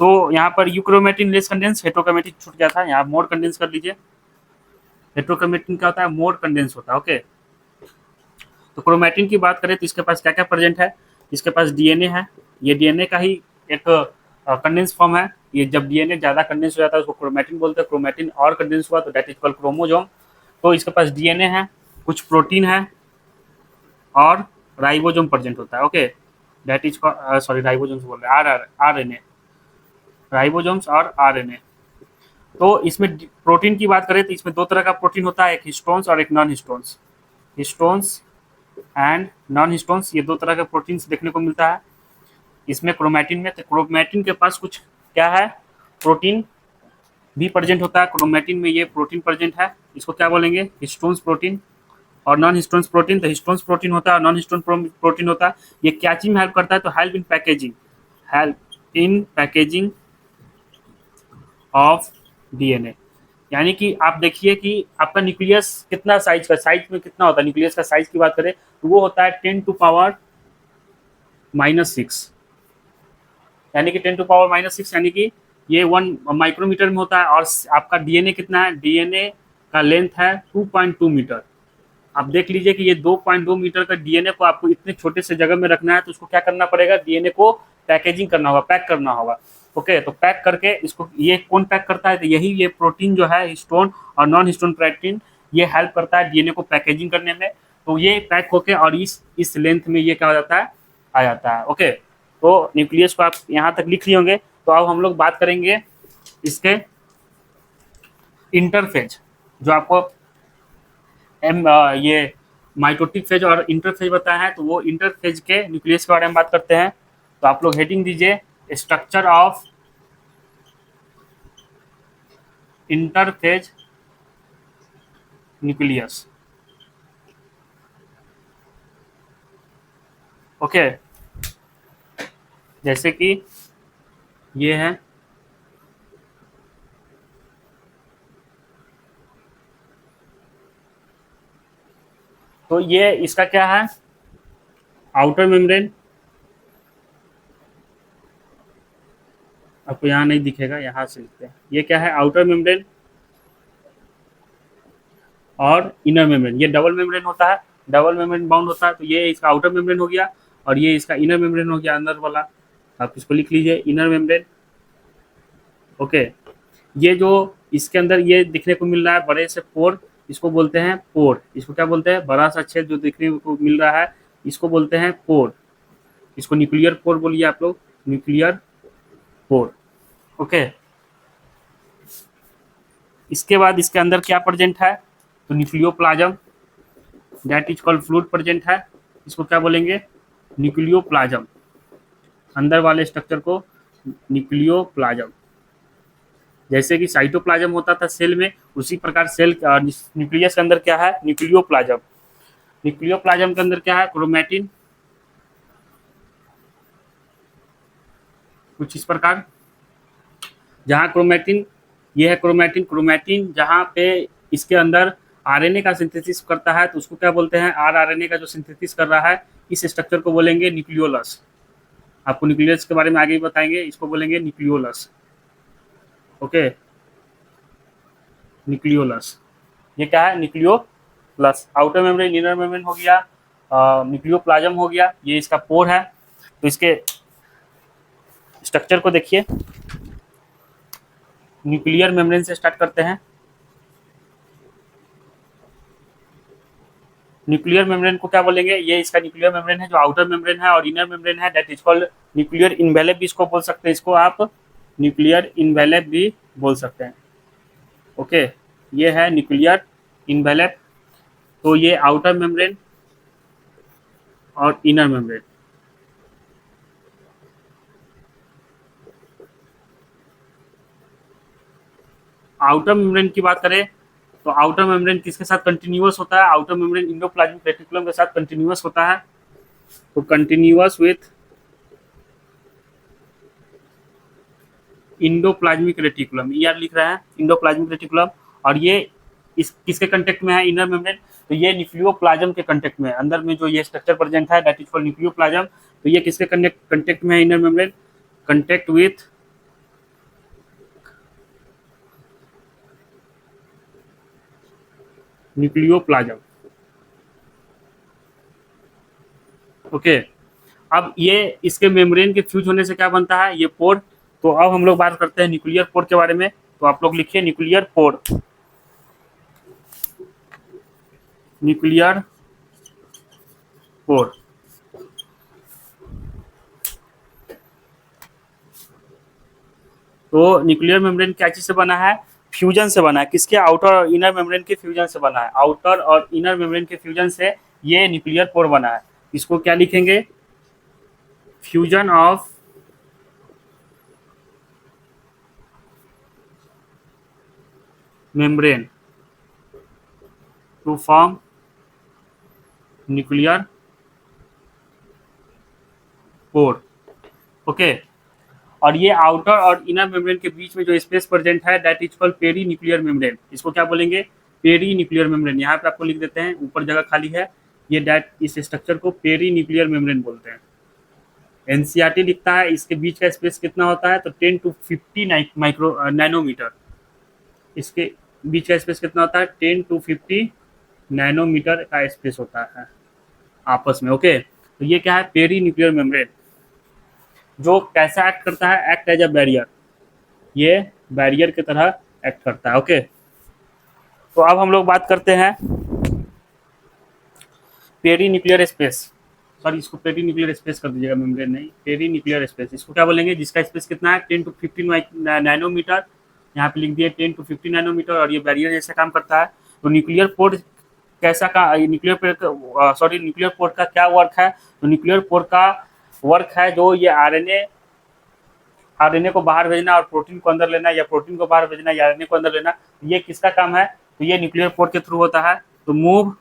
तो यहाँ पर यूक्रोमेटिन लेस कंडेंस, हेट्रोक्रोमेटिन छूट गया था, यहाँ मोर कंडेंस कर लीजिए। हेट्रोक्रोमेटिन क्या होता है, मोर कंडेंस होता है। ओके, तो क्रोमैटिन की बात करें तो इसके पास क्या क्या प्रेजेंट है, इसके पास डीएनए है, ये डीएनए का ही एक कंडेंस फॉर्म है। ये जब डीएनए ज़्यादा कंडेंस हो जाता है उसको क्रोमैटिन बोलते हैं, क्रोमैटिन और कंडेंस हुआ तो दैट इज कॉल्ड क्रोमोजोम। तो इसके पास डीएनए है, कुछ प्रोटीन है और राइबोसोम प्रेजेंट होता है। Okay, that is sorry ribosomes बोल रहे हैं, आरएनए, राइबोसोम्स और आरएनए। तो इसमें प्रोटीन की बात करें तो इसमें दो तरह का प्रोटीन होता है, एक हिस्टोन्स और एक non histones. Histones and non histones, ये दो तरह के प्रोटीन्स देखने को मिलता है इसमें क्रोमैटिन में। तो क्रोमैटिन के पास कुछ क्या है, प्रोटीन भी प्रेजेंट होता है क्रोमैटिन में, ये प्रोटीन प्रेजेंट है, इसको क्या बोलेंगे, हिस्टोन्स प्रोटीन। और नॉन हिस्टोन्स प्रोटीन, तो हिस्टोन्स प्रोटीन होता है और नॉन हिस्टोन प्रोटीन होता है। ये क्या चीज में हेल्प करता है, तो help in packaging of DNA. यानी कि आप देखिए कि आपका न्यूक्लियस कितना साइज में कितना होता है, न्यूक्लियस का साइज की बात करें तो वो होता है 10⁻⁻⁶, यानी कि 10⁻⁻⁶, यानी कि ये 1 माइक्रोमीटर में होता है। और आपका डीएनए कितना है, डीएनए का लेंथ है 2.2 मीटर। आप देख लीजिए कि ये 2.2 मीटर का डीएनए को आपको इतने छोटे से जगह में रखना है तो उसको क्या करना पड़ेगा, डीएनए को पैकेजिंग करना होगा, पैक करना होगा। ओके, तो पैक करके इसको, ये कौन पैक करता है, तो यही ये प्रोटीन जो है, हिस्टोन और नॉन हिस्टोन प्रोटीन, ये हेल्प करता है डीएनए को पैकेजिंग करने में। तो ये पैक होके और इस लेंथ में ये क्या हो जाता है, आ जाता है। ओके, तो न्यूक्लियस को आप यहाँ तक लिख लिए होंगे। तो अब हम लोग बात करेंगे इसके इंटरफेज, जो आपको ये माइटोटिक फेज और इंटरफेज बताया है, तो वो इंटरफेज के न्यूक्लियस के बारे में बात करते हैं। तो आप लोग हेडिंग दीजिए, structure of interphase nucleus. Okay, जैसे कि ये है, तो ये इसका क्या है, आउटर मेम्ब्रेन, आपको यहाँ नहीं दिखेगा, यहाँ से लिखते हैं। ये क्या है, आउटर मेम्ब्रेन और इनर मेम्ब्रेन। ये डबल मेम्ब्रेन होता है, डबल मेम्ब्रेन बाउंड होता है। तो ये इसका आउटर मेम्ब्रेन हो गया और ये इसका इनर मेम्ब्रेन हो गया, अंदर वाला। आप इसको लिख लीजिए, इनर मेम्ब्रेन। ओके, ये जो इसके अंदर ये दिखने को मिल रहा है बड़े से पोर, इसको बोलते हैं पोर। इसको क्या बोलते हैं, बड़ा सा छेद जो दिखने को मिल रहा है, इसको बोलते हैं पोर। इसको न्यूक्लियर पोर बोलिए आप लोग, न्यूक्लियर पोर। ओके, इसके बाद इसके अंदर क्या प्रेजेंट है, तो nucleoplasm, that is called fluid present है। इसको क्या बोलेंगे, न्यूक्लियोप्लाज्म। अंदर वाले स्ट्रक्चर को न्यूक्लियोप्लाज्म। जैसे कि साइटोप्लाज्म होता था सेल में, उसी प्रकार सेल न्यूक्लियस के अंदर क्या है, न्यूक्लियोप्लाज्म। न्यूक्लियोप्लाज्म के अंदर क्या है, क्रोमैटिन, कुछ इस प्रकार। जहाँ क्रोमैटिन, ये है क्रोमैटिन। क्रोमैटिन जहाँ पे इसके अंदर आरएनए का सिंथेसिस करता है, तो उसको क्या बोलते हैं, आरएनए का जो सिंथेसिस कर रहा है, इस स्ट्रक्चर को बोलेंगे न्यूक्लियोलस। आपको न्यूक्लियस के बारे में आगे ही बताएंगे, इसको बोलेंगे न्यूक्लियोलस। ओके, न्यूक्लियोलस, ये क्या है, nucleolus. Outer membrane, inner membrane हो गया, न्यूक्लियोप्लाज्म हो गया, ये इसका पोर है। तो इसके स्ट्रक्चर को देखिए, न्यूक्लियर मेम्ब्रेन से स्टार्ट करते हैं। न्यूक्लियर मेम्ब्रेन को क्या बोलेंगे, ये इसका न्यूक्लियर मेम्ब्रेन है, जो आउटर मेम्ब्रेन है और इनर मेम्ब्रेन है, that is called nuclear envelope भी इसको बोल सकते हैं। इसको आप न्यूक्लियर इनवेलप भी बोल सकते हैं। ओके, ये है न्यूक्लियर इनवेलप। तो ये आउटर मेम्ब्रेन और इनर मेम्ब्रेन। आउटर मेम्ब्रेन की बात करें, तो आउटर मेम्ब्रेन किसके साथ कंटिन्यूअस होता है, आउटर मेम्ब्रेन इंडोप्लाज्मिक रेटिकुलम के साथ कंटिन्यूअस होता है। तो continuous with endoplasmic reticulum, ER लिख रहा है, इंडोप्लाज्मिक रेटिकुलम। और ये इस किसके कंटेक्ट में है, इनर मेम्ब्रेन। तो ये न्यूक्लियोप्लाज्म के कंटेक्ट में है, अंदर में जो ये स्ट्रक्चर प्रेजेंट है, दैट इज कॉल्ड न्यूक्लियोप्लाज्म। तो ये किसके कंटेक्ट में है, inner membrane, contact with nucleoplasm. Okay, अब ये इसके मेम्ब्रेन के फ्यूज होने से क्या बनता है, ये पोर। तो अब हम लोग बात करते हैं न्यूक्लियर पोर के बारे में। तो आप लोग लिखिए, न्यूक्लियर पोर, न्यूक्लियर पोर। तो न्यूक्लियर मेम्ब्रेन क्या चीज से बना है, फ्यूजन से बना है। किसके, आउटर और इनर मेम्ब्रेन के फ्यूजन से बना है। आउटर और इनर मेम्ब्रेन के फ्यूजन से ये न्यूक्लियर पोर बना है। इसको क्या लिखेंगे, fusion of membrane to form nuclear pore. Okay, और ये आउटर और इनर मेम्ब्रेन के बीच में जो स्पेस प्रेजेंट है, that is called perinuclear membrane. इसको क्या बोलेंगे, पेरी न्यूक्लियर मेम्ब्रेन। यहाँ पे आपको लिख देते हैं, ऊपर जगह खाली है, ये दैट इस स्ट्रक्चर को पेरी न्यूक्लियर मेम्ब्रेन बोलते हैं। एनसीईआरटी लिखता है इसके बीच का स्पेस कितना होता है, तो 10 to 50 माइक्रो नैनोमीटर। इसके बीच का स्पेस कितना होता है, 10 to 50 नैनोमीटर का स्पेस होता है आपस में। ओके, तो ये क्या है, पेरी न्यूक्लियर मेम्ब्रेन। जो कैसा एक्ट करता है, एक्ट एज अ बैरियर, ये बैरियर की तरह एक्ट करता है। ओके, तो अब हम लोग बात करते हैं पेरी न्यूक्लियर स्पेस। सॉरी, इसको पेरी न्यूक्लियर स्पेस कर दीजिएगा, मेम्ब्रेन नहीं, पेरी न्यूक्लियर स्पेस। इसको क्या बोलेंगे, जिसका स्पेस कितना है 10 to 15 नैनोमीटर, यहाँ पे लिख दिए 10 to 15 नैनोमीटर, और ये बैरियर जैसे काम करता है। तो न्यूक्लियर पोर्ट कैसा का, nuclear port, sorry, nuclear port का क्या वर्क है, तो न्यूक्लियर पोर्ट का वर्क है जो ये आरएनए को बाहर भेजना और प्रोटीन को अंदर लेना, या प्रोटीन को बाहर भेजना या आरएनए को अंदर लेना, ये किसका काम है, तो ये न्यूक्लियर पोर्ट के थ्रू होता है। तो move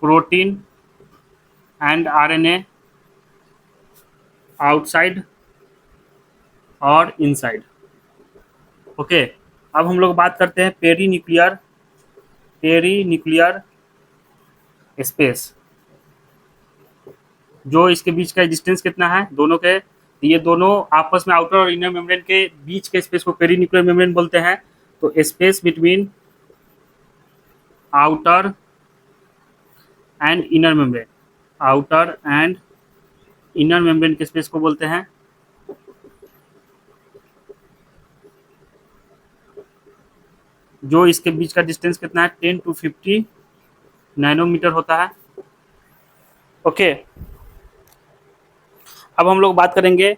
protein and RNA outside और इनसाइड। ओके, अब हम लोग बात करते हैं पेरी न्यूक्लियर स्पेस। जो इसके बीच का डिस्टेंस कितना है दोनों के, ये दोनों आपस में आउटर और इनर मेम्ब्रेन के बीच के स्पेस को पेरी न्यूक्लियर मेम्ब्रेन बोलते हैं। तो space between outer and inner membrane, outer and inner membrane के स्पेस को बोलते हैं जो इसके बीच का डिस्टेंस कितना है 10 to 50 नैनोमीटर होता है। ओके, अब हम लोग बात करेंगे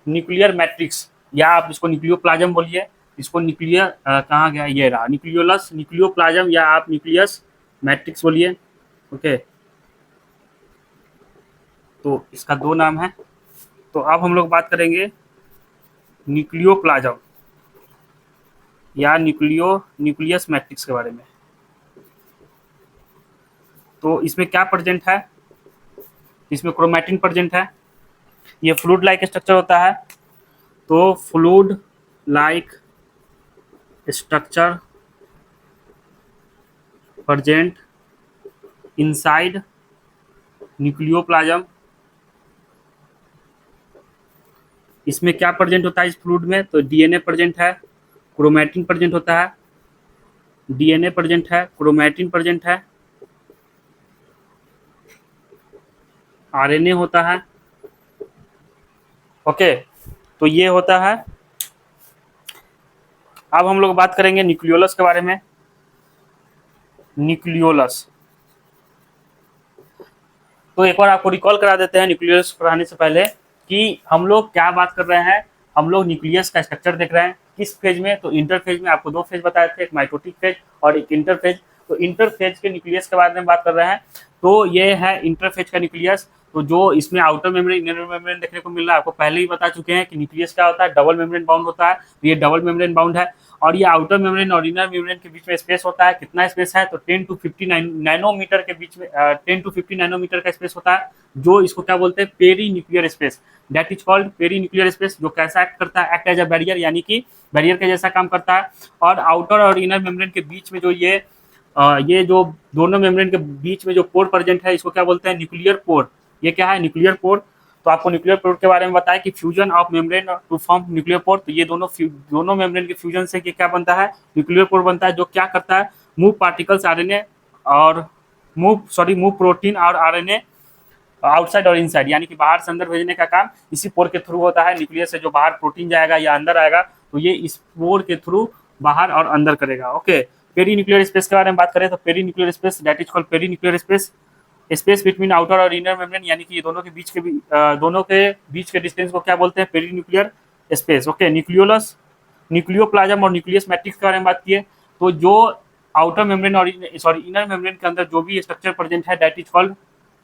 न्यूक्लियर मैट्रिक्स, या आप इसको न्यूक्लियोप्लाज्म बोलिए। इसको न्यूक्लियर कहाँ गया, ये रहा न्यूक्लियोलस, न्यूक्लियोप्लाज्म, या आप न्यूक्लियस मैट्रिक्स बोलिए। ओके, तो इसका दो नाम है। तो अब हम लोग बात करेंगे न्यूक्लियोप्लाज्म या न्यूक्लियस मैट्रिक्स के बारे में। तो इसमें क्या प्रेजेंट है, इसमें क्रोमैटिन प्रेजेंट है। ये फ्लूइड लाइक स्ट्रक्चर होता है। तो fluid like structure present inside nucleoplasm. इसमें क्या प्रेजेंट होता है इस फ्लूइड में, तो डीएनए प्रेजेंट है, क्रोमैटिन प्रेजेंट होता है, डीएनए प्रेजेंट है, क्रोमैटिन प्रेजेंट है, आरएनए होता है। ओके, तो ये होता है। अब हम लोग बात करेंगे न्यूक्लियोलस के बारे में। न्यूक्लियोलस, तो एक बार आपको रिकॉल करा देते हैं न्यूक्लियस पढ़ाने से पहले कि हम लोग क्या बात कर रहे हैं। हम लोग न्यूक्लियस का स्ट्रक्चर देख रहे हैं किस फेज में, तो इंटरफेज में। आपको दो फेज बताए थे, एक माइटोटिक फेज और एक इंटरफेज। तो इंटरफेज के न्यूक्लियस के बारे में बात कर रहे हैं। तो ये है इंटरफेज का न्यूक्लियस। तो जो इसमें आउटर मेम्ब्रेन इनर मेम्ब्रेन देखने को मिल रहा है, आपको पहले ही बता चुके हैं कि न्यूक्लियस क्या होता है, डबल मेम्ब्रेन बाउंड होता है। तो ये डबल मेम्ब्रेन बाउंड है, और ये आउटर मेम्ब्रेन और इनर मेम्ब्रेन के बीच में स्पेस होता है। कितना स्पेस है, तो 10 to 50 नैनोमीटर के बीच में, 10 to 50 नैनोमीटर का स्पेस होता है, जो इसको क्या बोलते हैं, perinuclear space. That is called perinuclear space. जो कैसा एक्ट करता है, एक्ट एज अ बैरियर, यानी कि बैरियर के जैसा काम करता है। और आउटर और इनर मेम्ब्रेन के बीच में जो ये जो दोनों मेम्ब्रेन के बीच में जो पोर प्रेजेंट है, इसको क्या बोलते हैं, न्यूक्लियर पोर। ये क्या है, न्यूक्लियर पोर। तो आपको न्यूक्लियर पोर के बारे में बताया कि fusion of membrane to form nuclear pore. तो ये दोनों मेम्ब्रेन के फ्यूजन से क्या बनता है, न्यूक्लियर पोर बनता है, जो क्या करता है, मूव पार्टिकल्स आरएनए और मूव प्रोटीन और आरएनए आउटसाइड और इनसाइड, यानी कि बाहर से अंदर भेजने का काम इसी पोर के थ्रू होता है। न्यूक्लियस से जो बाहर प्रोटीन जाएगा या अंदर आएगा, तो ये इस पोर के थ्रू बाहर और अंदर करेगा। ओके, पेरी न्यूक्लियर स्पेस के बारे में बात करें तो perinuclear space that is called perinuclear space. Space between outer और इनर मेम्ब्रेन, यानी कि ये दोनों के बीच के डिस्टेंस को क्या बोलते हैं, perinuclear space. Okay, nucleolus, nucleoplasm और न्यूक्लियस मैट्रिक्स के बारे में बात किए। तो जो आउटर मेम्ब्रेन और इनर मेम्ब्रेन के अंदर जो भी स्ट्रक्चर प्रेजेंट है, that is called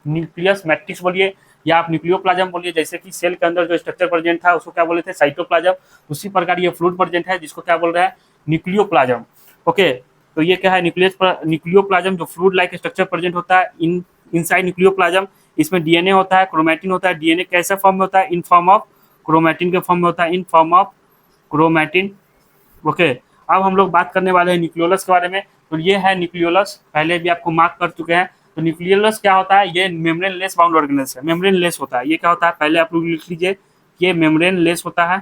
nucleus matrix बोलिए, या आप न्यूक्लियोप्लाज्म बोलिए। जैसे कि सेल के अंदर जो स्ट्रक्चर प्रेजेंट था उसको क्या बोले थे, साइटोप्लाज्म। उसी प्रकार ये फ्लूइड प्रेजेंट है जिसको क्या बोल रहे हैं, न्यूक्लियोप्लाज्म। ओके, तो ये क्या है, न्यूक्लियोप्लाज्म जो फ्लूइड लाइक स्ट्रक्चर प्रेजेंट होता है इनसाइड न्यूक्लियोप्लाज्म। इसमें डीएनए होता है, क्रोमैटिन होता है। डीएनए कैसे फॉर्म में होता है, इन फॉर्म ऑफ क्रोमैटिन के फॉर्म में होता है, in form of chromatin. Okay, अब हम लोग बात करने वाले हैं न्यूक्लियोलस के बारे में। तो ये है न्यूक्लियोलस, पहले भी आपको मार्क कर चुके हैं। तो न्यूक्लियोलस क्या होता है, ये मेम्ब्रेन लेस बाउंड ऑर्गेनेल्स है, मेम्ब्रेन लेस होता है। ये क्या होता है, पहले आप लोग लिख लीजिए, ये मेम्ब्रेन लेस होता है।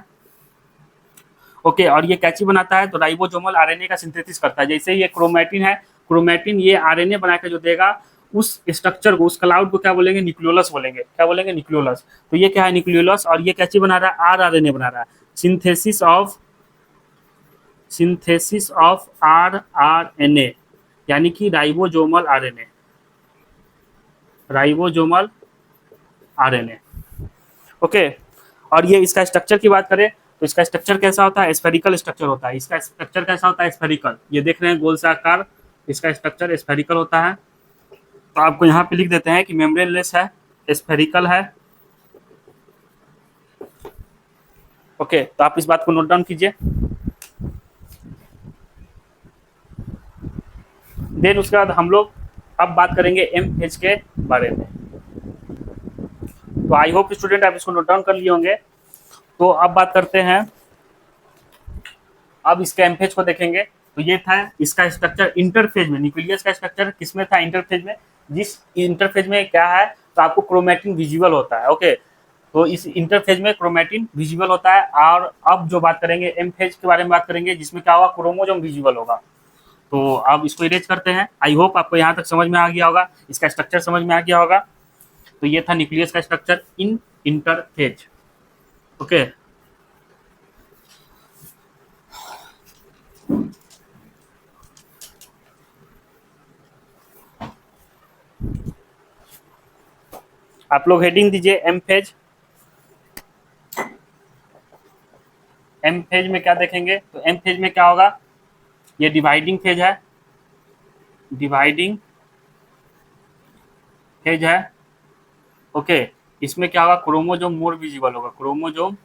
ओके, और ये कैची बनाता है, तो राइबोसोमल आरएनए का सिंथेसिस करता है। जैसे ये क्रोमैटिन है, क्रोमैटिन ये आरएनए बना के जो देगा उस स्ट्रक्चर को, उस क्लाउड को क्या बोलेंगे, न्यूक्लियोलस बोलेंगे। क्या बोलेंगे, न्यूक्लियोलस। तो ये क्या है, न्यूक्लियोलस, और ये क्या चीज बना रहा है, आरआरएनए बना रहा है। सिंथेसिस ऑफ आरआरएनए, यानी कि ribosomal RNA, ribosomal RNA. Okay. और ये इसका स्ट्रक्चर की बात करें तो इसका स्ट्रक्चर कैसा होता है, स्फेरिकल स्ट्रक्चर होता है। इसका स्ट्रक्चर कैसा होता है, स्फेरिकल। ये देख रहे हैं गोल से आकार, इसका स्ट्रक्चर स्फेरिकल होता है। तो आपको यहाँ पे लिख देते हैं कि मेम्ब्रेनलेस है, स्फेरिकल है। ओके, तो आप इस बात को नोट डाउन कीजिए। देन उसके बाद हम लोग अब बात करेंगे एमएच के बारे में। तो आई होप स्टूडेंट आप इसको नोट डाउन कर लिए होंगे। तो अब बात करते हैं, अब इसके एमएच को देखेंगे। तो ये था इसका स्ट्रक्चर इंटरफेज में, न्यूक्लियस का स्ट्रक्चर किसमें था, इंटरफेज में। जिस इंटरफेज में क्या है, तो आपको क्रोमैटिन विजिबल होता है। ओके, तो इस इंटरफेज में क्रोमैटिन विजिबल होता है। और अब जो बात करेंगे एम फेज के बारे में बात करेंगे, जिसमें क्या होगा, क्रोमोजोम विजिबल होगा। तो अब इसको इरेज करते हैं। आई होप आपको यहाँ तक समझ में आ गया होगा, इसका स्ट्रक्चर समझ में आ गया होगा। तो ये था न्यूक्लियस का स्ट्रक्चर इन इंटरफेज। ओके, आप लोग हेडिंग दीजिए एम फेज। एम फेज में क्या देखेंगे, तो एम फेज में क्या होगा, ये डिवाइडिंग फेज है, डिवाइडिंग फेज है। ओके, इसमें क्या होगा, क्रोमोजोम मोर विजिबल होगा, क्रोमोजोम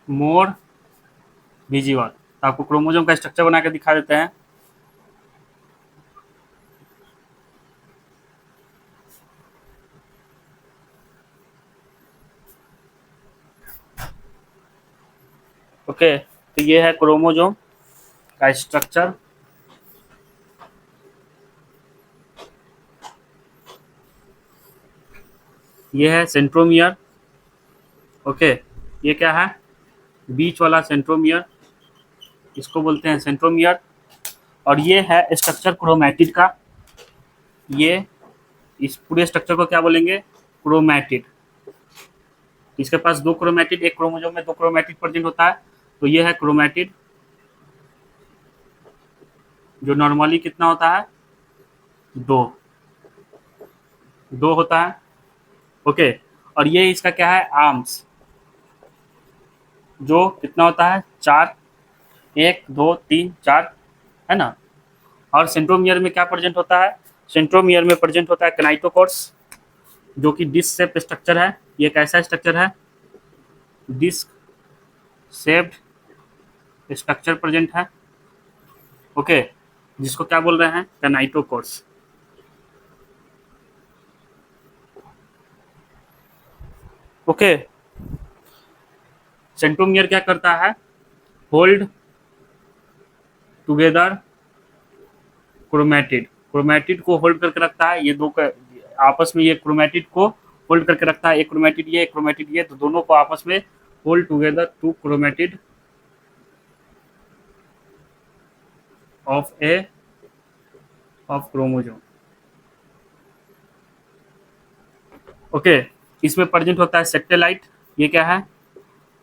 मोर विजिबल। तो आपको क्रोमोजोम का स्ट्रक्चर बना के दिखा देते हैं। ओके, तो ये है क्रोमोजोम का स्ट्रक्चर। ये है सेंट्रोमियर। ओके, ये क्या है, बीच वाला सेंट्रोमियर, इसको बोलते हैं सेंट्रोमियर। और ये है स्ट्रक्चर क्रोमैटिड का। ये इस पूरे स्ट्रक्चर को क्या बोलेंगे, क्रोमैटिड। इसके पास दो क्रोमैटिड, एक क्रोमोजोम में दो क्रोमैटिड प्रेजेंट होता है। तो ये है क्रोमैटिड, जो नॉर्मली कितना होता है, दो, दो होता है। ओके, और ये इसका क्या है, आर्म्स, जो कितना होता है, चार, एक दो तीन चार, है ना। और सेंट्रोमियर में क्या प्रेजेंट होता है, सेंट्रोमियर में प्रेजेंट होता है कैनाइटोकोर्स, जो कि डिस्क शेप स्ट्रक्चर है। ये कैसा स्ट्रक्चर है, डिस्क शेप्ड स्ट्रक्चर प्रेजेंट है। ओके, जिसको क्या बोल रहे हैं, कैनाइटोकोर्स। ओके, सेंट्रोमियर क्या करता है, होल्ड टुगेदर क्रोमैटिड, क्रोमैटिड को होल्ड करके रखता है। ये दो आपस में, ये क्रोमैटिड को होल्ड करके रखता है, एक क्रोमैटिड ये, एक क्रोमैटिड ये, तो दोनों को आपस में hold together two chromatid of a of chromosome. Okay, इसमें प्रेजेंट होता है सेटेलाइट। ये क्या है,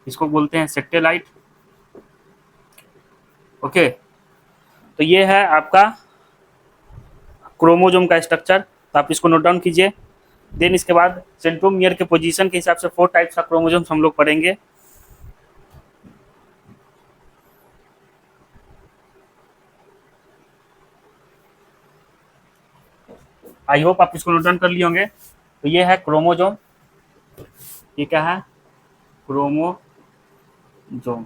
इसको बोलते हैं सेटेलाइट। ओके, तो ये है आपका क्रोमोजोम का स्ट्रक्चर। तो आप इसको नोट डाउन कीजिए। देन इसके बाद सेंट्रोमियर के पोजीशन के हिसाब से 4 टाइप्स का क्रोमोजोम्स हम लोग पढ़ेंगे। आई होप आप इसको नोट डाउन कर लिए होंगे। तो ये है क्रोमोजोम, ये क्या है, क्रोमोजोम।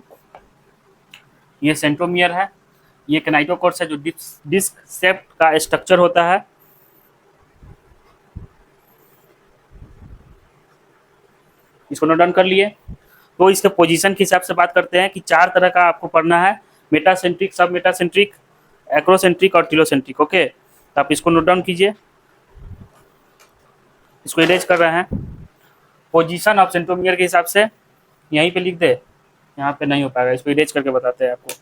ये सेंट्रोमियर है, ये कैनाइटोकोर्स है, जो डिस्क शेप का स्ट्रक्चर होता है। इसको नोट डाउन कर लिए। तो इसके पोजीशन के हिसाब से बात करते हैं कि 4 तरह का आपको पढ़ना है, मेटासेंट्रिक, सब मेटासेंट्रिक, एक्रोसेंट्रिक और टीलोसेंट्रिक। ओके, तो आप इसको नोट डाउन कीजिए, इसको इरेज कर रहे हैं। पोजीशन ऑफ सेंट्रोमियर के हिसाब से यहीं पे लिख दे, यहाँ पे नहीं हो पाएगा, इसको इरेज करके बताते हैं आपको।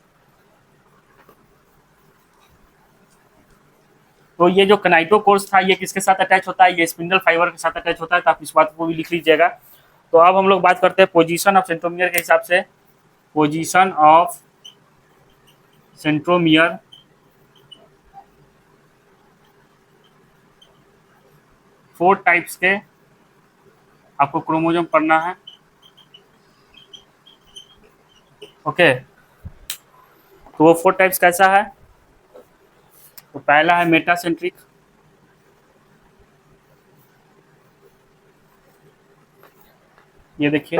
तो ये जो कनाइटोकोर्स था ये किसके साथ अटैच होता है, ये स्पिंडल फाइबर के साथ अटैच होता है, तो आप इस बात को भी लिख लीजिएगा। तो अब हम लोग बात करते हैं पोजीशन ऑफ सेंट्रोमियर के हिसाब से। Position of centromere four types के आपको क्रोमोसोम पढ़ना है। ओके, तो वो फोर टाइप्स कैसा है? तो पहला है मेटासेंट्रिक, ये देखिए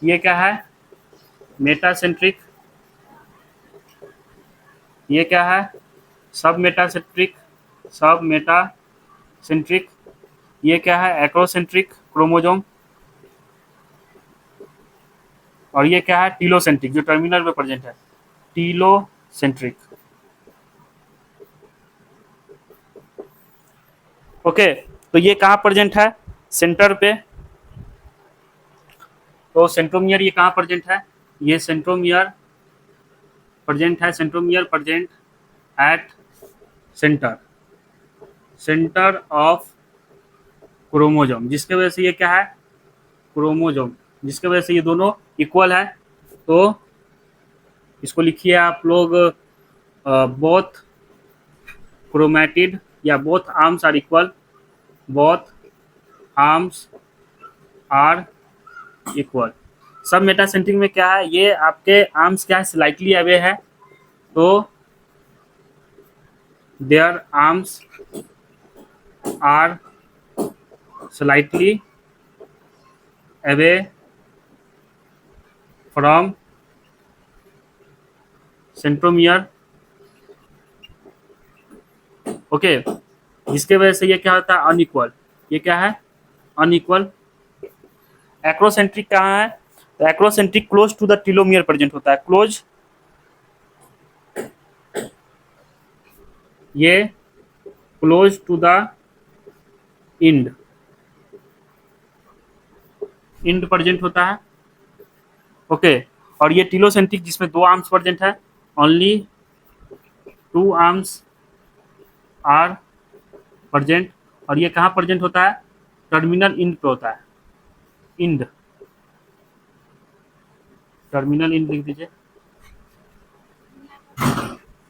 ये क्या है, मेटासेंट्रिक। ये क्या है, सब मेटासेंट्रिक, सब मेटासेंट्रिक। ये क्या है, एक्रोसेंट्रिक क्रोमोसोम। और ये क्या है, टीलोसेंट्रिक, जो टर्मिनल में प्रेजेंट है, टीलोसेंट्रिक। ओके, तो ये कहाँ प्रेजेंट है, सेंटर पे। तो सेंट्रोमियर ये कहाँ प्रेजेंट है, ये सेंट्रोमियर प्रेजेंट है, centromere present at centre, centre of chromosome, जिसके वजह से ये क्या है, क्रोमोसोम, जिसके वजह से ये दोनों इक्वल है। तो इसको लिखिए आप लोग, बोथ क्रोमैटिड या both arms are equal, both arms are equal. सब मेटासेंट्रिक में क्या है, ये आपके आर्म्स क्या है, स्लाइटली अवे है, तो their arms are slightly away from centromere. Okay, जिसके वजह से ये क्या होता है, अनइक्वल। ये क्या है, अनइक्वल। एक्रोसेंट्रिक कहाँ है, तो acrocentric close to the telomere present होता है, क्लोज, ये close to the end, end present होता है। ओके, और ये टीलोसेंट्रिक जिसमें दो आर्म्स प्रेजेंट है, only two arms are present. और ये कहाँ प्रेजेंट होता है, टर्मिनल इंड पे होता है, इंड, टर्मिनल इंड लिख दीजिए।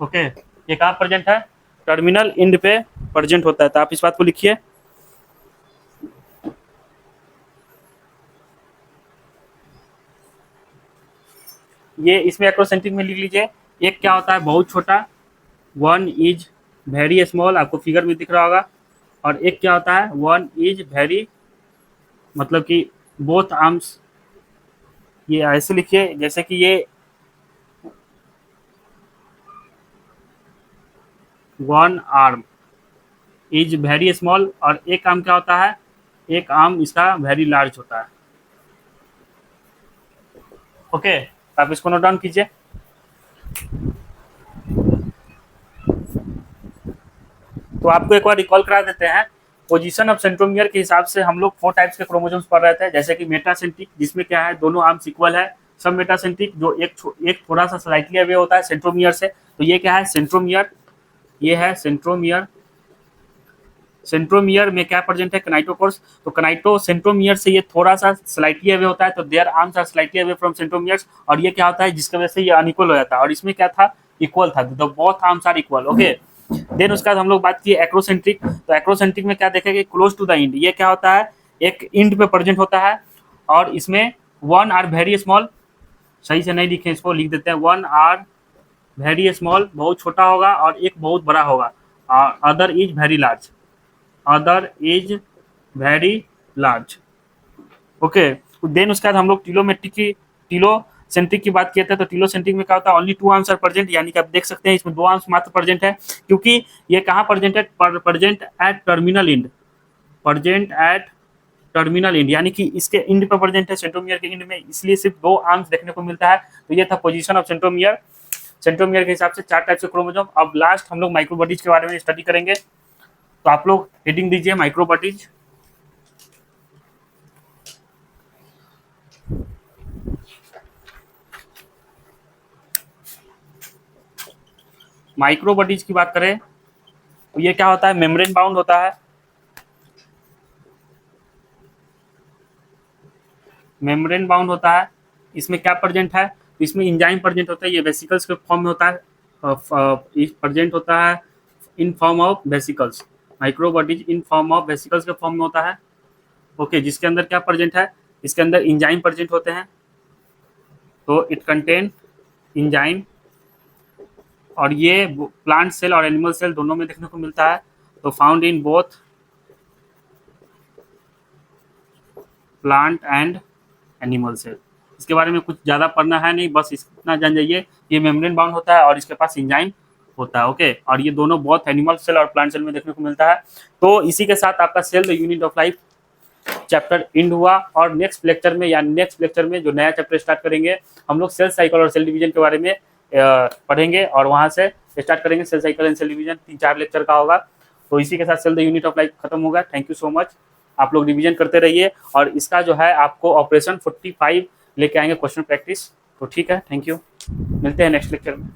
ओके, ये कहाँ प्रेजेंट है, टर्मिनल इंड पे प्रेजेंट होता है, तो आप इस बात को लिखिए। ये इसमें एक्रोसेंट्रिक में लिख लीजिए, एक क्या होता है, बहुत छोटा, वन इज वेरी स्मॉल, आपको फिगर में दिख रहा होगा। और एक क्या होता है, वन इज वेरी, मतलब कि बोथ आर्म्स, ये ऐसे लिखिए जैसे कि ये one arm is very small, और एक आर्म क्या होता है, एक आर्म इसका वेरी लार्ज होता है। ओके, आप इसको नोट डाउन कीजिए। तो आपको एक बार रिकॉल करा देते हैं, पोजीशन ऑफ सेंट्रोमियर के हिसाब से हम लोग फोर टाइप्स के क्रोमोसोम्स पढ़ रहे थे, जैसे कि मेटासेंट्रिक जिसमें क्या है, दोनों आर्म्स इक्वल है। सब मेटासेंट्रिक जो एक थोड़ा सा स्लाइटली अवे होता है सेंट्रोमियर से, तो ये क्या है, सेंट्रोमियर, ये है सेंट्रोमियर। सेंट्रोमियर में क्या प्रेजेंट है, कनाइटोकोर्स, तो कनाइटो सेंट्रोमियर से ये थोड़ा सा स्लाइटली अवे होता है, तो their arms are slightly away from centromeres. और ये क्या होता है, जिसकी वजह से ये अनइक्वल हो जाता है, और इसमें क्या था, इक्वल था, the both arms are equal. Okay, then उसके बाद हम लोग बात किए एक्रोसेंट्रिक, तो एक्रोसेंट्रिक में क्या देखेंगे, क्लोज टू द इंड, ये क्या होता है, एक इंड पे प्रेजेंट होता है, और इसमें वन आर वेरी स्मॉल, सही से नहीं लिखे, इसको लिख देते हैं, वन आर वेरी स्मॉल, बहुत छोटा होगा, और एक बहुत बड़ा होगा, other is very large, other is very large. Okay, then उसके बाद हम लोग टीलोमेट्रिक की, टीलोसेंट्रिक की बात किए थे, तो टीलोसेंट्रिक में क्या होता है, only two arms are present, यानी कि आप देख सकते हैं इसमें दो आर्म्स मात्र प्रेजेंट है, क्योंकि ये कहाँ प्रेजेंट है, present at terminal end, present at terminal end, यानी कि इसके इंड पर प्रेजेंट है, सेंट्रोमियर के इंड में, इसलिए सिर्फ दो आर्म्स देखने को मिलता है। तो ये था पोजीशन ऑफ सेंट्रोमियर। सेंट्रोमियर के हिसाब से 4 टाइप से क्रोमोसोम। अब लास्ट हम लोग माइक्रोबडीज के बारे में स्टडी करेंगे। तो आप लोग हेडिंग दीजिए माइक्रोबडीज। माइक्रोबडीज की बात करें तो ये क्या होता है, मेम्ब्रेन बाउंड होता है। मेम्ब्रेन बाउंड होता है। इसमें क्या प्रेजेंट है, तो इसमें इंजाइम प्रेजेंट होता है। ये वेसिकल्स के फॉर्म में होता है, प्रेजेंट होता है in form of vesicles. Microbodies in form of vesicles के फॉर्म में होता है। ओके, जिसके अंदर क्या प्रेजेंट है, इसके अंदर इंजाइम प्रेजेंट होते हैं। तो इट कंटेन इंजाइम, और ये प्लांट सेल और एनिमल सेल दोनों में देखने को मिलता है। तो found in both plant and animal cell. इसके बारे में कुछ ज़्यादा पढ़ना है नहीं, बस इतना जान जाइए ये मेम्ब्रेन बाउंड होता है और इसके पास इंजाइम होता है। ओके, और ये दोनों बहुत एनिमल सेल और प्लांट सेल में देखने को मिलता है। तो इसी के साथ आपका cell the unit of life chapter end हुआ। और नेक्स्ट लेक्चर में जो नया चैप्टर स्टार्ट करेंगे, हम लोग सेल साइकिल और सेल डिवीजन के बारे में पढ़ेंगे, और वहाँ से स्टार्ट करेंगे cell cycle and cell division. 3-4 lecture का होगा। तो इसी के साथ cell the unit of life खत्म होगा। Thank you so much. आप लोग रिवीजन करते रहिए, और इसका जो है आपको ऑपरेशन 45 लेके आएंगे क्वेश्चन प्रैक्टिस। तो ठीक है, थैंक यू, मिलते हैं नेक्स्ट लेक्चर में।